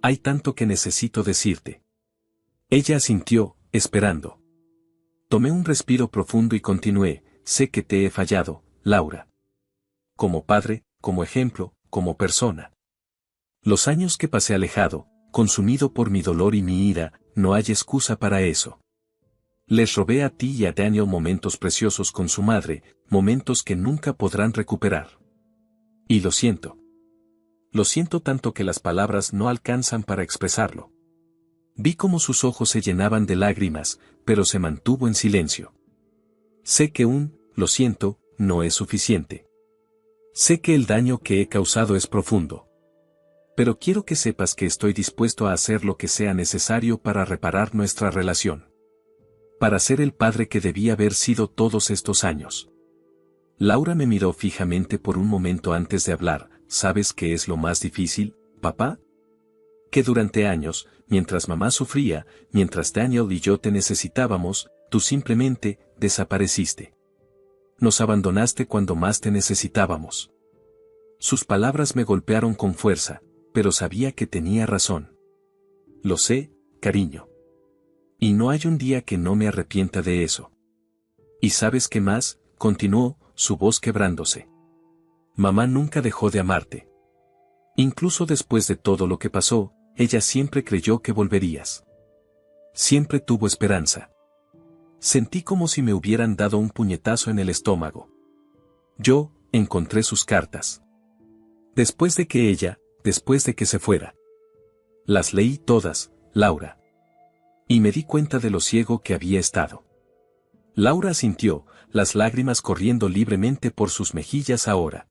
«Hay tanto que necesito decirte». Ella asintió, esperando. Tomé un respiro profundo y continué, «Sé que te he fallado, Laura. Como padre, como ejemplo, como persona. Los años que pasé alejado, consumido por mi dolor y mi ira, no hay excusa para eso. Les robé a ti y a Daniel momentos preciosos con su madre, momentos que nunca podrán recuperar. Y lo siento. Lo siento tanto que las palabras no alcanzan para expresarlo». Vi cómo sus ojos se llenaban de lágrimas, pero se mantuvo en silencio. Sé que lo siento, no es suficiente. Sé que el daño que he causado es profundo. Pero quiero que sepas que estoy dispuesto a hacer lo que sea necesario para reparar nuestra relación. Para ser el padre que debía haber sido todos estos años. Laura me miró fijamente por un momento antes de hablar. ¿Sabes qué es lo más difícil, papá? Que durante años, mientras mamá sufría, mientras Daniel y yo te necesitábamos, tú simplemente desapareciste. Nos abandonaste cuando más te necesitábamos. Sus palabras me golpearon con fuerza, pero sabía que tenía razón. Lo sé, cariño. Y no hay un día que no me arrepienta de eso. ¿Y sabes qué más?, continuó, su voz quebrándose. Mamá nunca dejó de amarte. Incluso después de todo lo que pasó, ella siempre creyó que volverías. Siempre tuvo esperanza. Sentí como si me hubieran dado un puñetazo en el estómago. Encontré sus cartas. Después de que se fuera. Las leí todas, Laura. Y me di cuenta de lo ciego que había estado. Laura asintió, las lágrimas corriendo libremente por sus mejillas ahora.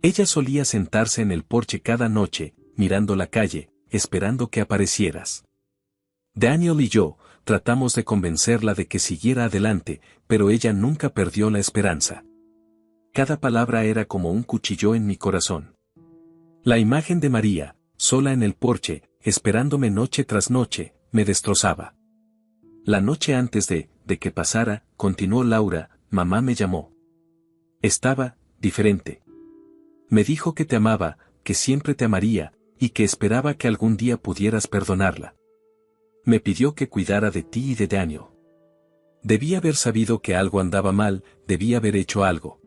Ella solía sentarse en el porche cada noche, mirando la calle, esperando que aparecieras. Daniel y yo, tratamos de convencerla de que siguiera adelante, pero ella nunca perdió la esperanza. Cada palabra era como un cuchillo en mi corazón. La imagen de María, sola en el porche, esperándome noche tras noche, me destrozaba. La noche antes de que pasara, continuó Laura, mamá me llamó. Estaba diferente. Me dijo que te amaba, que siempre te amaría, y que esperaba que algún día pudieras perdonarla. Me pidió que cuidara de ti y de Daniel. Debí haber sabido que algo andaba mal, debí haber hecho algo.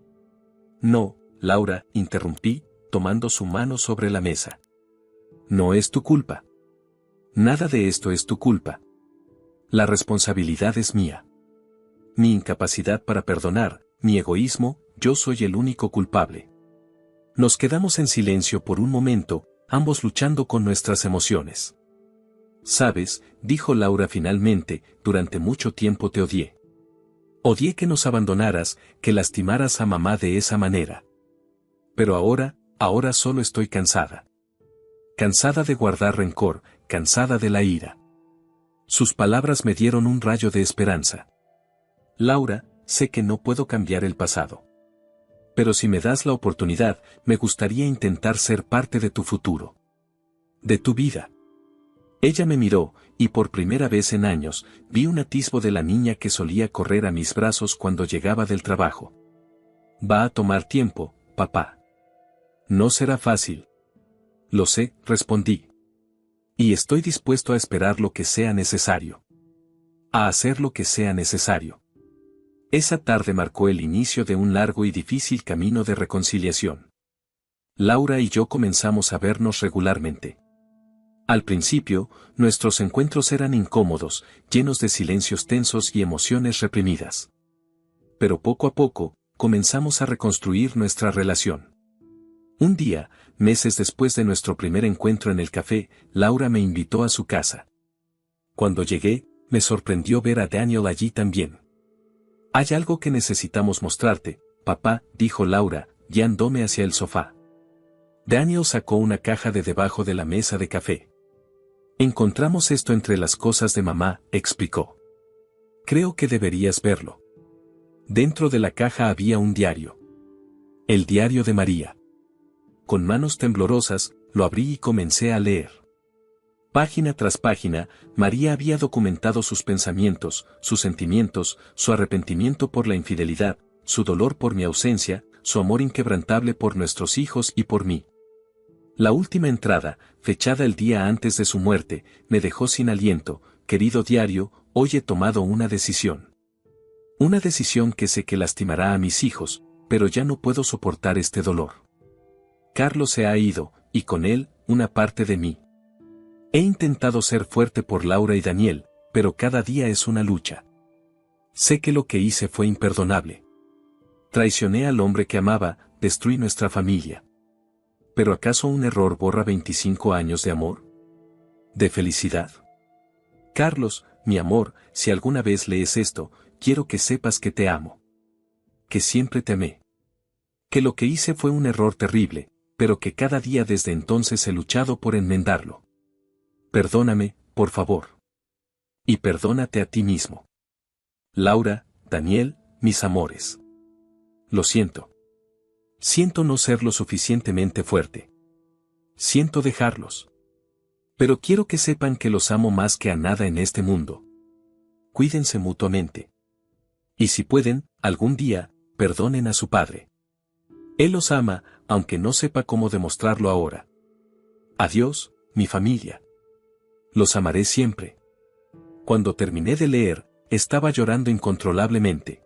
No, Laura, interrumpí, tomando su mano sobre la mesa. No es tu culpa. Nada de esto es tu culpa. La responsabilidad es mía. Mi incapacidad para perdonar, mi egoísmo, yo soy el único culpable. Nos quedamos en silencio por un momento, ambos luchando con nuestras emociones. Sabes, dijo Laura finalmente, durante mucho tiempo te odié. Odié que nos abandonaras, que lastimaras a mamá de esa manera. Pero ahora solo estoy cansada. Cansada de guardar rencor, cansada de la ira. Sus palabras me dieron un rayo de esperanza. Laura, sé que no puedo cambiar el pasado. Pero si me das la oportunidad, me gustaría intentar ser parte de tu futuro. De tu vida. Ella me miró, y por primera vez en años, vi un atisbo de la niña que solía correr a mis brazos cuando llegaba del trabajo. Va a tomar tiempo, papá. No será fácil. Lo sé, respondí. Y estoy dispuesto a esperar lo que sea necesario. A hacer lo que sea necesario. Esa tarde marcó el inicio de un largo y difícil camino de reconciliación. Laura y yo comenzamos a vernos regularmente. Al principio, nuestros encuentros eran incómodos, llenos de silencios tensos y emociones reprimidas. Pero poco a poco, comenzamos a reconstruir nuestra relación. Un día, meses después de nuestro primer encuentro en el café, Laura me invitó a su casa. Cuando llegué, me sorprendió ver a Daniel allí también. Hay algo que necesitamos mostrarte, papá, dijo Laura, guiándome hacia el sofá. Daniel sacó una caja de debajo de la mesa de café. Encontramos esto entre las cosas de mamá, explicó. Creo que deberías verlo. Dentro de la caja había un diario. El diario de María. Con manos temblorosas, lo abrí y comencé a leer. Página tras página, María había documentado sus pensamientos, sus sentimientos, su arrepentimiento por la infidelidad, su dolor por mi ausencia, su amor inquebrantable por nuestros hijos y por mí. La última entrada, fechada el día antes de su muerte, me dejó sin aliento. Querido diario, hoy he tomado una decisión. Una decisión que sé que lastimará a mis hijos, pero ya no puedo soportar este dolor. Carlos se ha ido, y con él, una parte de mí. He intentado ser fuerte por Laura y Daniel, pero cada día es una lucha. Sé que lo que hice fue imperdonable. Traicioné al hombre que amaba, destruí nuestra familia. ¿Pero acaso un error borra 25 años de amor? ¿De felicidad? Carlos, mi amor, si alguna vez lees esto, quiero que sepas que te amo. Que siempre te amé. Que lo que hice fue un error terrible, pero que cada día desde entonces he luchado por enmendarlo. Perdóname, por favor. Y perdónate a ti mismo. Laura, Daniel, mis amores. Lo siento. Siento no ser lo suficientemente fuerte. Siento dejarlos. Pero quiero que sepan que los amo más que a nada en este mundo. Cuídense mutuamente. Y si pueden, algún día, perdonen a su padre. Él los ama, aunque no sepa cómo demostrarlo ahora. Adiós, mi familia. Los amaré siempre. Cuando terminé de leer, estaba llorando incontrolablemente.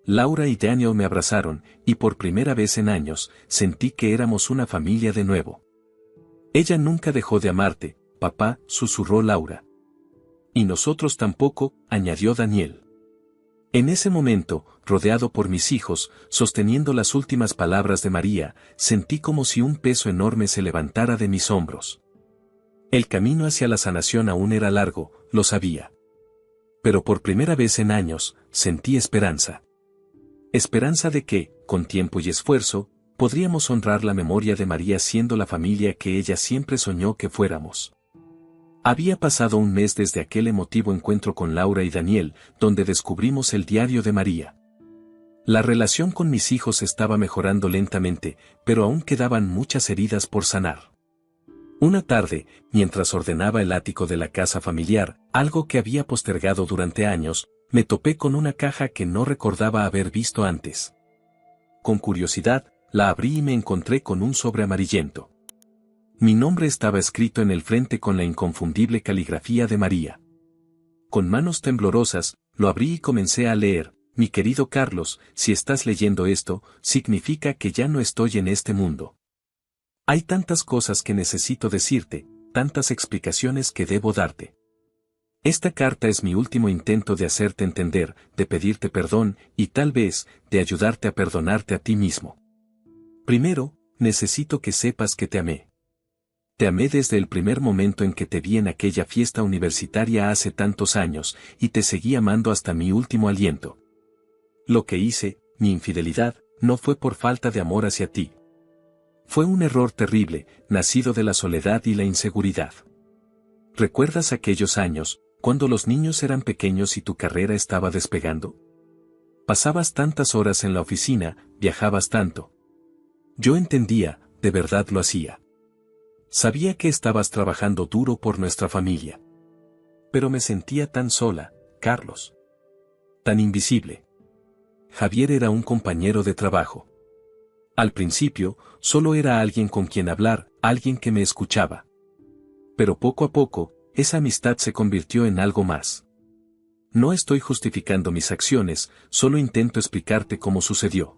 Laura y Daniel me abrazaron, y por primera vez en años, sentí que éramos una familia de nuevo. Ella nunca dejó de amarte, papá, susurró Laura. Y nosotros tampoco, añadió Daniel. En ese momento, rodeado por mis hijos, sosteniendo las últimas palabras de María, sentí como si un peso enorme se levantara de mis hombros. El camino hacia la sanación aún era largo, lo sabía. Pero por primera vez en años, sentí esperanza. Esperanza de que, con tiempo y esfuerzo, podríamos honrar la memoria de María siendo la familia que ella siempre soñó que fuéramos. Había pasado un mes desde aquel emotivo encuentro con Laura y Daniel, donde descubrimos el diario de María. La relación con mis hijos estaba mejorando lentamente, pero aún quedaban muchas heridas por sanar. Una tarde, mientras ordenaba el ático de la casa familiar, algo que había postergado durante años, me topé con una caja que no recordaba haber visto antes. Con curiosidad, la abrí y me encontré con un sobre amarillento. Mi nombre estaba escrito en el frente con la inconfundible caligrafía de María. Con manos temblorosas, lo abrí y comencé a leer: mi querido Carlos, si estás leyendo esto, significa que ya no estoy en este mundo. Hay tantas cosas que necesito decirte, tantas explicaciones que debo darte. Esta carta es mi último intento de hacerte entender, de pedirte perdón, y tal vez, de ayudarte a perdonarte a ti mismo. Primero, necesito que sepas que te amé. Te amé desde el primer momento en que te vi en aquella fiesta universitaria hace tantos años, y te seguí amando hasta mi último aliento. Lo que hice, mi infidelidad, no fue por falta de amor hacia ti. Fue un error terrible, nacido de la soledad y la inseguridad. ¿Recuerdas aquellos años, cuando los niños eran pequeños y tu carrera estaba despegando? Pasabas tantas horas en la oficina, viajabas tanto. Yo entendía, de verdad lo hacía. Sabía que estabas trabajando duro por nuestra familia. Pero me sentía tan sola, Carlos. Tan invisible. Javier era un compañero de trabajo. Al principio, solo era alguien con quien hablar, alguien que me escuchaba. Pero poco a poco, esa amistad se convirtió en algo más. No estoy justificando mis acciones, solo intento explicarte cómo sucedió.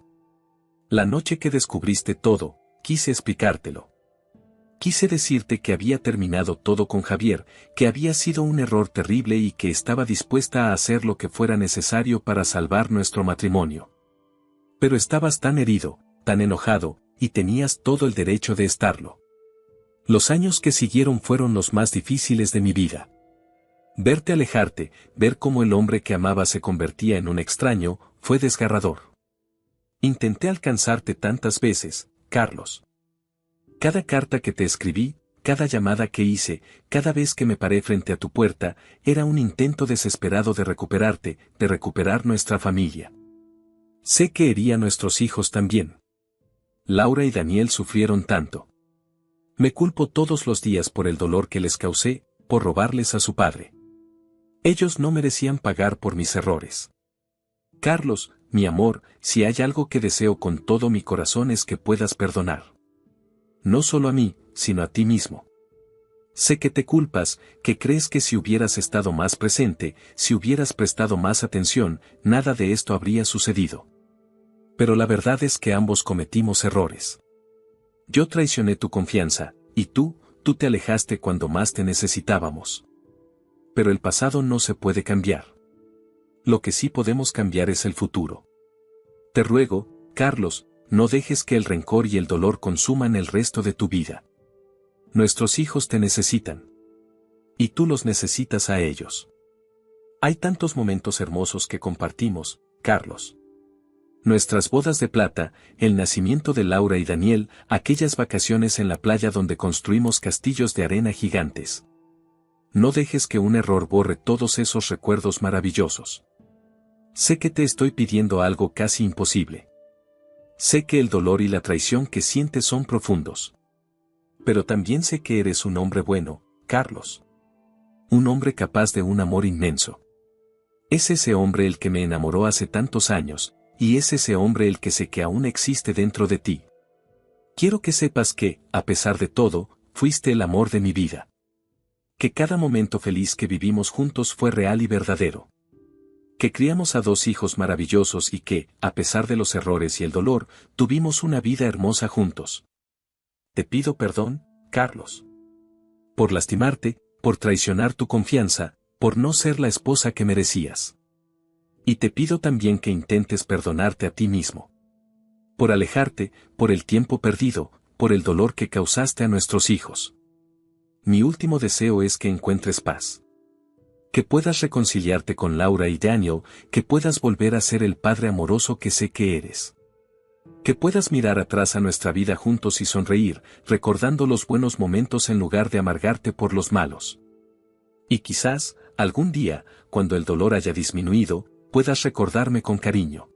La noche que descubriste todo, quise explicártelo. Quise decirte que había terminado todo con Javier, que había sido un error terrible y que estaba dispuesta a hacer lo que fuera necesario para salvar nuestro matrimonio. Pero estabas tan herido, tan enojado, y tenías todo el derecho de estarlo. Los años que siguieron fueron los más difíciles de mi vida. Verte alejarte, ver cómo el hombre que amaba se convertía en un extraño, fue desgarrador. Intenté alcanzarte tantas veces, Carlos. Cada carta que te escribí, cada llamada que hice, cada vez que me paré frente a tu puerta, era un intento desesperado de recuperarte, de recuperar nuestra familia. Sé que hería a nuestros hijos también. Laura y Daniel sufrieron tanto. Me culpo todos los días por el dolor que les causé, por robarles a su padre. Ellos no merecían pagar por mis errores. Carlos, mi amor, si hay algo que deseo con todo mi corazón es que puedas perdonar. No solo a mí, sino a ti mismo. Sé que te culpas, que crees que si hubieras estado más presente, si hubieras prestado más atención, nada de esto habría sucedido. Pero la verdad es que ambos cometimos errores. Yo traicioné tu confianza, y tú te alejaste cuando más te necesitábamos. Pero el pasado no se puede cambiar. Lo que sí podemos cambiar es el futuro. Te ruego, Carlos, no dejes que el rencor y el dolor consuman el resto de tu vida. Nuestros hijos te necesitan. Y tú los necesitas a ellos. Hay tantos momentos hermosos que compartimos, Carlos. Nuestras bodas de plata, el nacimiento de Laura y Daniel, aquellas vacaciones en la playa donde construimos castillos de arena gigantes. No dejes que un error borre todos esos recuerdos maravillosos. Sé que te estoy pidiendo algo casi imposible. Sé que el dolor y la traición que sientes son profundos. Pero también sé que eres un hombre bueno, Carlos. Un hombre capaz de un amor inmenso. Es ese hombre el que me enamoró hace tantos años, y es ese hombre el que sé que aún existe dentro de ti. Quiero que sepas que, a pesar de todo, fuiste el amor de mi vida. Que cada momento feliz que vivimos juntos fue real y verdadero. Que criamos a 2 hijos maravillosos y que, a pesar de los errores y el dolor, tuvimos una vida hermosa juntos. Te pido perdón, Carlos. Por lastimarte, por traicionar tu confianza, por no ser la esposa que merecías. Y te pido también que intentes perdonarte a ti mismo. Por alejarte, por el tiempo perdido, por el dolor que causaste a nuestros hijos. Mi último deseo es que encuentres paz. Que puedas reconciliarte con Laura y Daniel, que puedas volver a ser el padre amoroso que sé que eres. Que puedas mirar atrás a nuestra vida juntos y sonreír, recordando los buenos momentos en lugar de amargarte por los malos. Y quizás, algún día, cuando el dolor haya disminuido, puedas recordarme con cariño.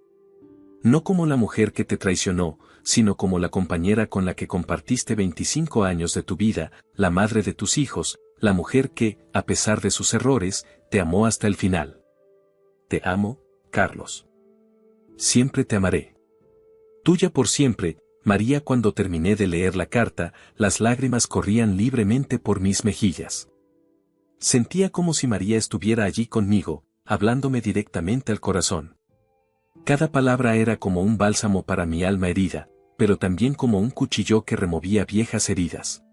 No como la mujer que te traicionó, sino como la compañera con la que compartiste 25 años de tu vida, la madre de tus hijos, la mujer que, a pesar de sus errores, te amó hasta el final. Te amo, Carlos. Siempre te amaré. Tuya por siempre, María. Cuando terminé de leer la carta, las lágrimas corrían libremente por mis mejillas. Sentía como si María estuviera allí conmigo, hablándome directamente al corazón. Cada palabra era como un bálsamo para mi alma herida, pero también como un cuchillo que removía viejas heridas.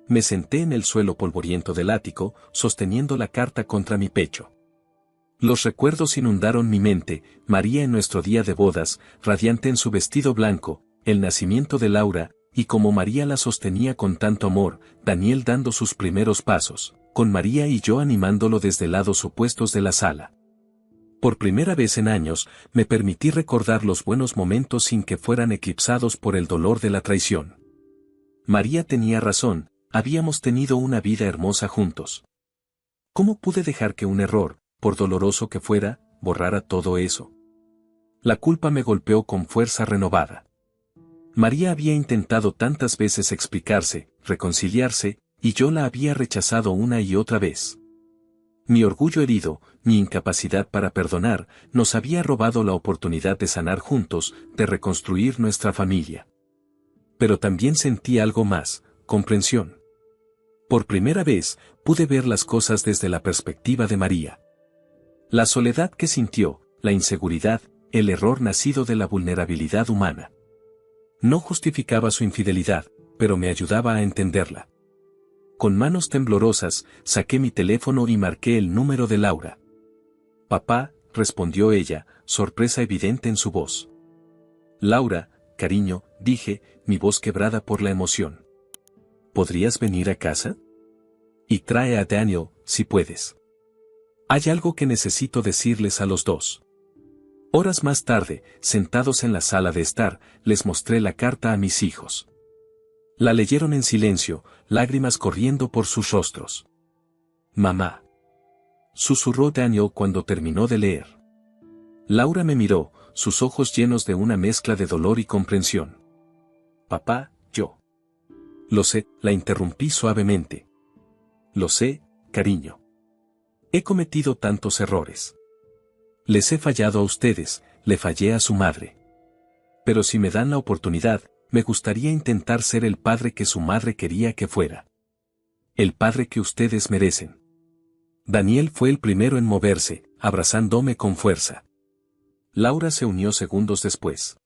Me senté en el suelo polvoriento del ático, sosteniendo la carta contra mi pecho. Los recuerdos inundaron mi mente, María en nuestro día de bodas, radiante en su vestido blanco, el nacimiento de Laura, y como María la sostenía con tanto amor, Daniel dando sus primeros pasos, con María y yo animándolo desde lados opuestos de la sala. Por primera vez en años, me permití recordar los buenos momentos sin que fueran eclipsados por el dolor de la traición. María tenía razón, habíamos tenido una vida hermosa juntos. ¿Cómo pude dejar que un error, por doloroso que fuera, borrara todo eso? La culpa me golpeó con fuerza renovada. María había intentado tantas veces explicarse, reconciliarse, y yo la había rechazado una y otra vez. Mi orgullo herido, mi incapacidad para perdonar, nos había robado la oportunidad de sanar juntos, de reconstruir nuestra familia. Pero también sentí algo más, comprensión. Por primera vez, pude ver las cosas desde la perspectiva de María. La soledad que sintió, la inseguridad, el error nacido de la vulnerabilidad humana. No justificaba su infidelidad, pero me ayudaba a entenderla. Con manos temblorosas, saqué mi teléfono y marqué el número de Laura. Papá, respondió ella, sorpresa evidente en su voz. Laura, cariño, dije, mi voz quebrada por la emoción. ¿Podrías venir a casa? Y trae a Daniel, si puedes. Hay algo que necesito decirles a los dos. Horas más tarde, sentados en la sala de estar, les mostré la carta a mis hijos. La leyeron en silencio, lágrimas corriendo por sus rostros. «Mamá», susurró Daniel cuando terminó de leer. Laura me miró, sus ojos llenos de una mezcla de dolor y comprensión. «Papá, yo». «Lo sé», la interrumpí suavemente. «Lo sé, cariño. He cometido tantos errores. Les he fallado a ustedes, le fallé a su madre. Pero si me dan la oportunidad, me gustaría intentar ser el padre que su madre quería que fuera. El padre que ustedes merecen». Daniel fue el primero en moverse, abrazándome con fuerza. Laura se unió segundos después.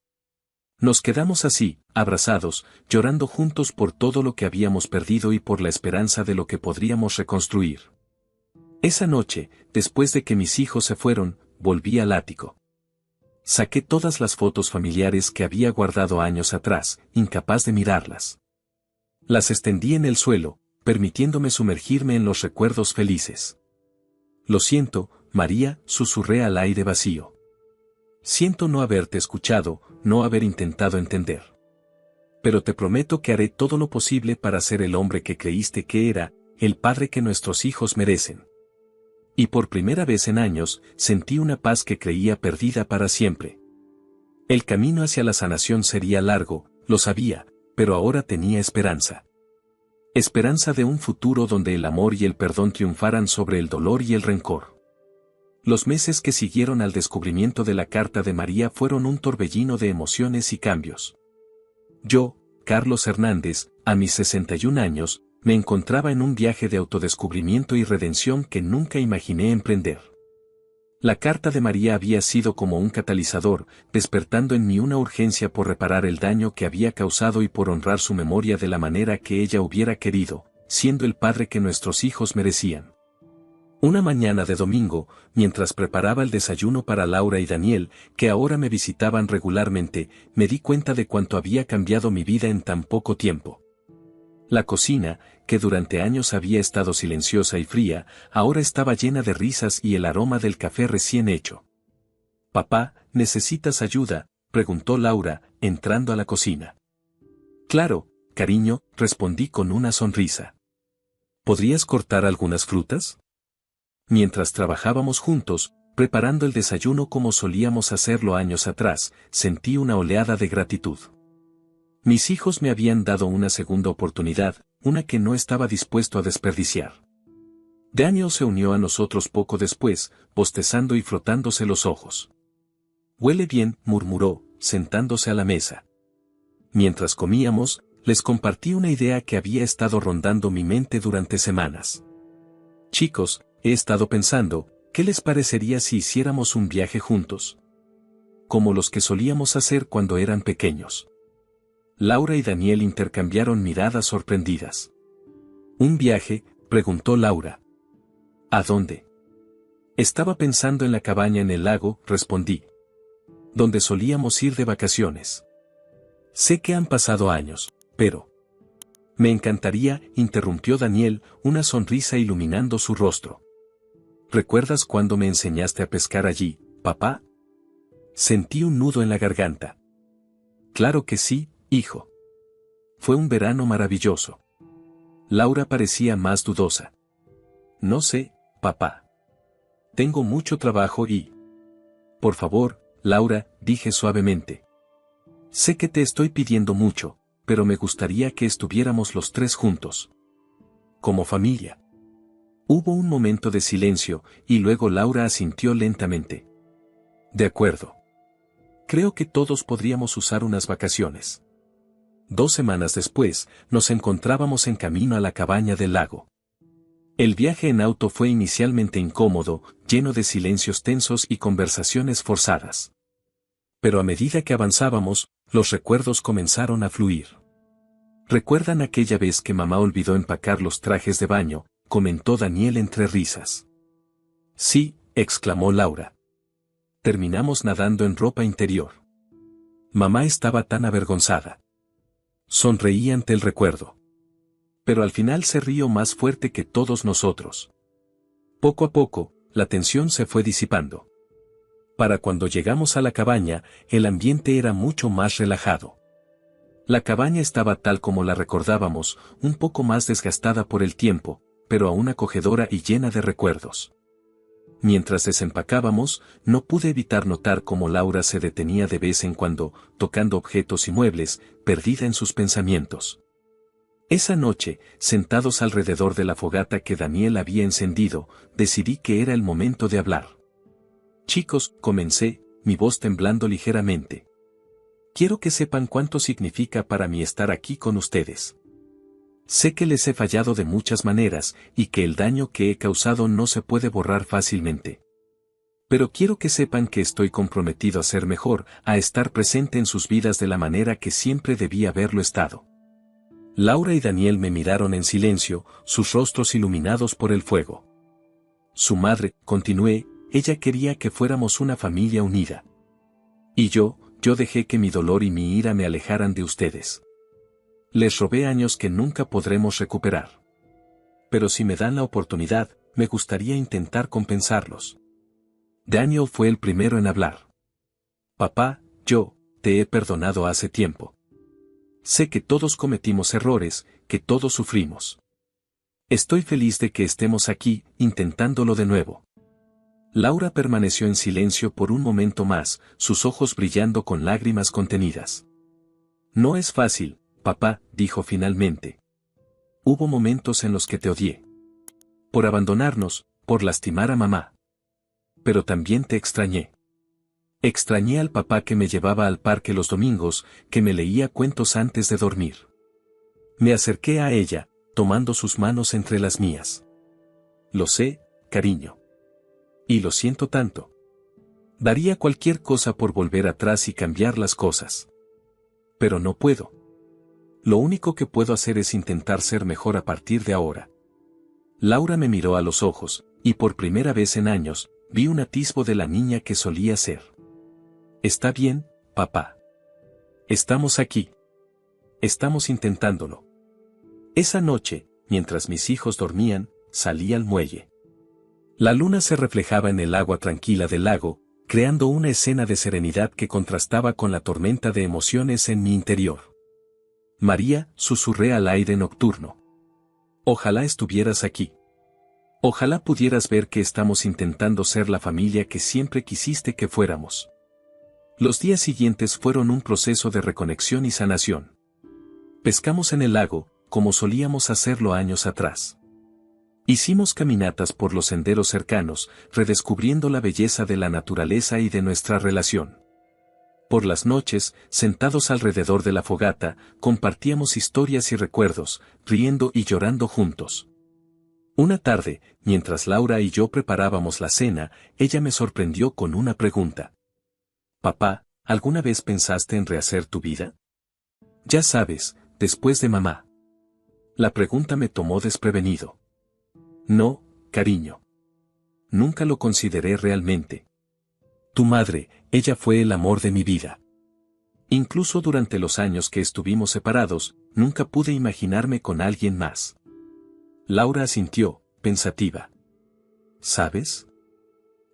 Nos quedamos así, abrazados, llorando juntos por todo lo que habíamos perdido y por la esperanza de lo que podríamos reconstruir. Esa noche, después de que mis hijos se fueron, volví al ático. Saqué todas las fotos familiares que había guardado años atrás, incapaz de mirarlas. Las extendí en el suelo, permitiéndome sumergirme en los recuerdos felices. «Lo siento, María», susurré al aire vacío. «Siento no haberte escuchado, no haber intentado entender. Pero te prometo que haré todo lo posible para ser el hombre que creíste que era, el padre que nuestros hijos merecen». Y por primera vez en años, sentí una paz que creía perdida para siempre. El camino hacia la sanación sería largo, lo sabía, pero ahora tenía esperanza. Esperanza de un futuro donde el amor y el perdón triunfaran sobre el dolor y el rencor. Los meses que siguieron al descubrimiento de la carta de María fueron un torbellino de emociones y cambios. Yo, Carlos Hernández, a mis 61 años, me encontraba en un viaje de autodescubrimiento y redención que nunca imaginé emprender. La carta de María había sido como un catalizador, despertando en mí una urgencia por reparar el daño que había causado y por honrar su memoria de la manera que ella hubiera querido, siendo el padre que nuestros hijos merecían. Una mañana de domingo, mientras preparaba el desayuno para Laura y Daniel, que ahora me visitaban regularmente, me di cuenta de cuánto había cambiado mi vida en tan poco tiempo. La cocina, que durante años había estado silenciosa y fría, ahora estaba llena de risas y el aroma del café recién hecho. «Papá, ¿necesitas ayuda?», preguntó Laura, entrando a la cocina. «Claro, cariño», respondí con una sonrisa. «¿Podrías cortar algunas frutas?». Mientras trabajábamos juntos, preparando el desayuno como solíamos hacerlo años atrás, sentí una oleada de gratitud. Mis hijos me habían dado una segunda oportunidad, una que no estaba dispuesto a desperdiciar. Daniel se unió a nosotros poco después, bostezando y frotándose los ojos. «Huele bien», murmuró, sentándose a la mesa. Mientras comíamos, les compartí una idea que había estado rondando mi mente durante semanas. «Chicos, he estado pensando, ¿qué les parecería si hiciéramos un viaje juntos? Como los que solíamos hacer cuando eran pequeños». Laura y Daniel intercambiaron miradas sorprendidas. «¿Un viaje?», preguntó Laura. «¿A dónde?». «Estaba pensando en la cabaña en el lago», respondí. «Donde solíamos ir de vacaciones. Sé que han pasado años, pero...». «Me encantaría», interrumpió Daniel, una sonrisa iluminando su rostro. «¿Recuerdas cuando me enseñaste a pescar allí, papá?». Sentí un nudo en la garganta. «Claro que sí, hijo. Fue un verano maravilloso». Laura parecía más dudosa. «No sé, papá. Tengo mucho trabajo y...». «Por favor, Laura», dije suavemente. «Sé que te estoy pidiendo mucho, pero me gustaría que estuviéramos los tres juntos. Como familia». Hubo un momento de silencio, y luego Laura asintió lentamente. «De acuerdo. Creo que todos podríamos usar unas vacaciones». 2 semanas después, nos encontrábamos en camino a la cabaña del lago. El viaje en auto fue inicialmente incómodo, lleno de silencios tensos y conversaciones forzadas. Pero a medida que avanzábamos, los recuerdos comenzaron a fluir. «¿Recuerdan aquella vez que mamá olvidó empacar los trajes de baño?», comentó Daniel entre risas. «Sí», exclamó Laura. «Terminamos nadando en ropa interior. Mamá estaba tan avergonzada». Sonreí ante el recuerdo. Pero al final se rió más fuerte que todos nosotros. Poco a poco, la tensión se fue disipando. Para cuando llegamos a la cabaña, el ambiente era mucho más relajado. La cabaña estaba tal como la recordábamos, un poco más desgastada por el tiempo, pero aún acogedora y llena de recuerdos. Mientras desempacábamos, no pude evitar notar cómo Laura se detenía de vez en cuando, tocando objetos y muebles, perdida en sus pensamientos. Esa noche, sentados alrededor de la fogata que Daniel había encendido, decidí que era el momento de hablar. Chicos, comencé, mi voz temblando ligeramente. Quiero que sepan cuánto significa para mí estar aquí con ustedes. Sé que les he fallado de muchas maneras y que el daño que he causado no se puede borrar fácilmente. Pero quiero que sepan que estoy comprometido a ser mejor, a estar presente en sus vidas de la manera que siempre debí haberlo estado. Laura y Daniel me miraron en silencio, sus rostros iluminados por el fuego. Su madre, continué, ella quería que fuéramos una familia unida. Y yo dejé que mi dolor y mi ira me alejaran de ustedes. Les robé años que nunca podremos recuperar. Pero si me dan la oportunidad, me gustaría intentar compensarlos. Daniel fue el primero en hablar. Papá, yo te he perdonado hace tiempo. Sé que todos cometimos errores, que todos sufrimos. Estoy feliz de que estemos aquí, intentándolo de nuevo. Laura permaneció en silencio por un momento más, sus ojos brillando con lágrimas contenidas. No es fácil, papá, dijo finalmente. Hubo momentos en los que te odié. Por abandonarnos, por lastimar a mamá. Pero también te extrañé. Extrañé al papá que me llevaba al parque los domingos, que me leía cuentos antes de dormir. Me acerqué a ella, tomando sus manos entre las mías. Lo sé, cariño. Y lo siento tanto. Daría cualquier cosa por volver atrás y cambiar las cosas. Pero no puedo. Lo único que puedo hacer es intentar ser mejor a partir de ahora. Laura me miró a los ojos, y por primera vez en años, vi un atisbo de la niña que solía ser. Está bien, papá. Estamos aquí. Estamos intentándolo. Esa noche, mientras mis hijos dormían, salí al muelle. La luna se reflejaba en el agua tranquila del lago, creando una escena de serenidad que contrastaba con la tormenta de emociones en mi interior. María, susurré al aire nocturno. Ojalá estuvieras aquí. Ojalá pudieras ver que estamos intentando ser la familia que siempre quisiste que fuéramos. Los días siguientes fueron un proceso de reconexión y sanación. Pescamos en el lago, como solíamos hacerlo años atrás. Hicimos caminatas por los senderos cercanos, redescubriendo la belleza de la naturaleza y de nuestra relación. Por las noches, sentados alrededor de la fogata, compartíamos historias y recuerdos, riendo y llorando juntos. Una tarde, mientras Laura y yo preparábamos la cena, ella me sorprendió con una pregunta. Papá, ¿alguna vez pensaste en rehacer tu vida? Ya sabes, después de mamá. La pregunta me tomó desprevenido. No, cariño. Nunca lo consideré realmente. Tu madre, ella fue el amor de mi vida. Incluso durante los años que estuvimos separados, nunca pude imaginarme con alguien más. Laura asintió, pensativa. ¿Sabes?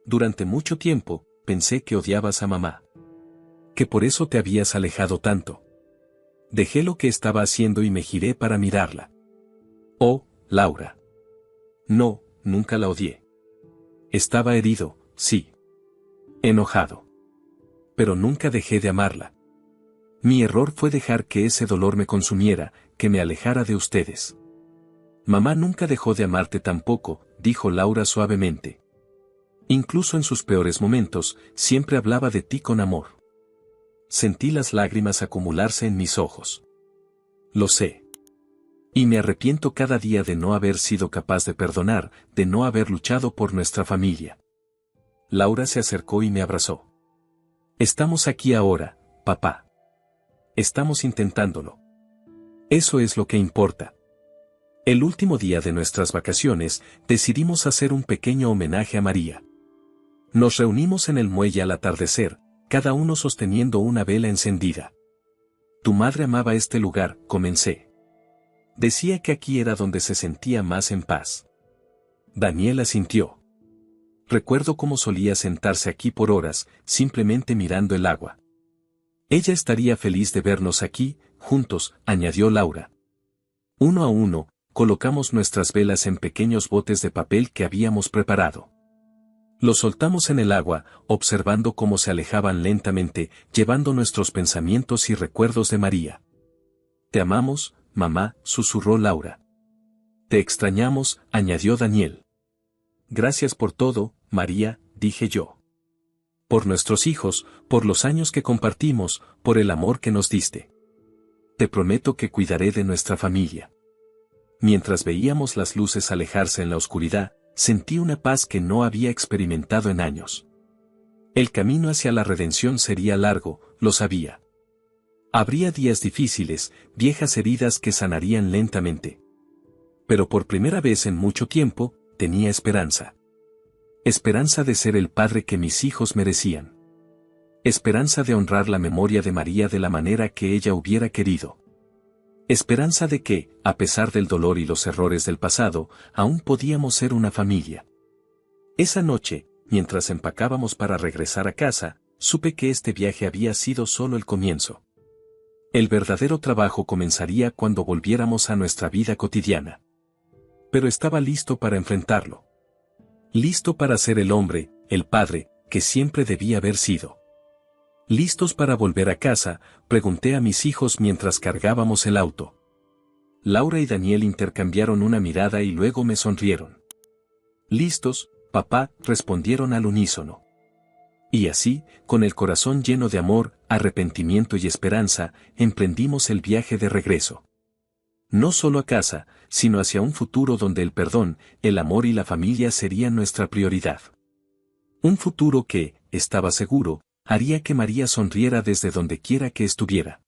Durante mucho tiempo, pensé que odiabas a mamá. Que por eso te habías alejado tanto. Dejé lo que estaba haciendo y me giré para mirarla. Oh, Laura. No, nunca la odié. Estaba herido, sí. Enojado. Pero nunca dejé de amarla. Mi error fue dejar que ese dolor me consumiera, que me alejara de ustedes. Mamá nunca dejó de amarte tampoco, dijo Laura suavemente. Incluso en sus peores momentos, siempre hablaba de ti con amor. Sentí las lágrimas acumularse en mis ojos. Lo sé. Y me arrepiento cada día de no haber sido capaz de perdonar, de no haber luchado por nuestra familia. Laura se acercó y me abrazó. Estamos aquí ahora, papá. Estamos intentándolo. Eso es lo que importa. El último día de nuestras vacaciones, decidimos hacer un pequeño homenaje a María. Nos reunimos en el muelle al atardecer, cada uno sosteniendo una vela encendida. Tu madre amaba este lugar, comencé. Decía que aquí era donde se sentía más en paz. Daniel asintió. Recuerdo cómo solía sentarse aquí por horas, simplemente mirando el agua. Ella estaría feliz de vernos aquí, juntos, añadió Laura. Uno a uno, colocamos nuestras velas en pequeños botes de papel que habíamos preparado. Los soltamos en el agua, observando cómo se alejaban lentamente, llevando nuestros pensamientos y recuerdos de María. Te amamos, mamá, susurró Laura. Te extrañamos, añadió Daniel. Gracias por todo, María, dije yo. Por nuestros hijos, por los años que compartimos, por el amor que nos diste. Te prometo que cuidaré de nuestra familia. Mientras veíamos las luces alejarse en la oscuridad, sentí una paz que no había experimentado en años. El camino hacia la redención sería largo, lo sabía. Habría días difíciles, viejas heridas que sanarían lentamente. Pero por primera vez en mucho tiempo, tenía esperanza. Esperanza de ser el padre que mis hijos merecían. Esperanza de honrar la memoria de María de la manera que ella hubiera querido. Esperanza de que, a pesar del dolor y los errores del pasado, aún podíamos ser una familia. Esa noche, mientras empacábamos para regresar a casa, supe que este viaje había sido solo el comienzo. El verdadero trabajo comenzaría cuando volviéramos a nuestra vida cotidiana. Pero estaba listo para enfrentarlo. Listo para ser el hombre, el padre, que siempre debía haber sido. ¿Listos para volver a casa?, pregunté a mis hijos mientras cargábamos el auto. Laura y Daniel intercambiaron una mirada y luego me sonrieron. «Listos, papá», respondieron al unísono. Y así, con el corazón lleno de amor, arrepentimiento y esperanza, emprendimos el viaje de regreso. No solo a casa, sino hacia un futuro donde el perdón, el amor y la familia serían nuestra prioridad. Un futuro que, estaba seguro, haría que María sonriera desde donde quiera que estuviera.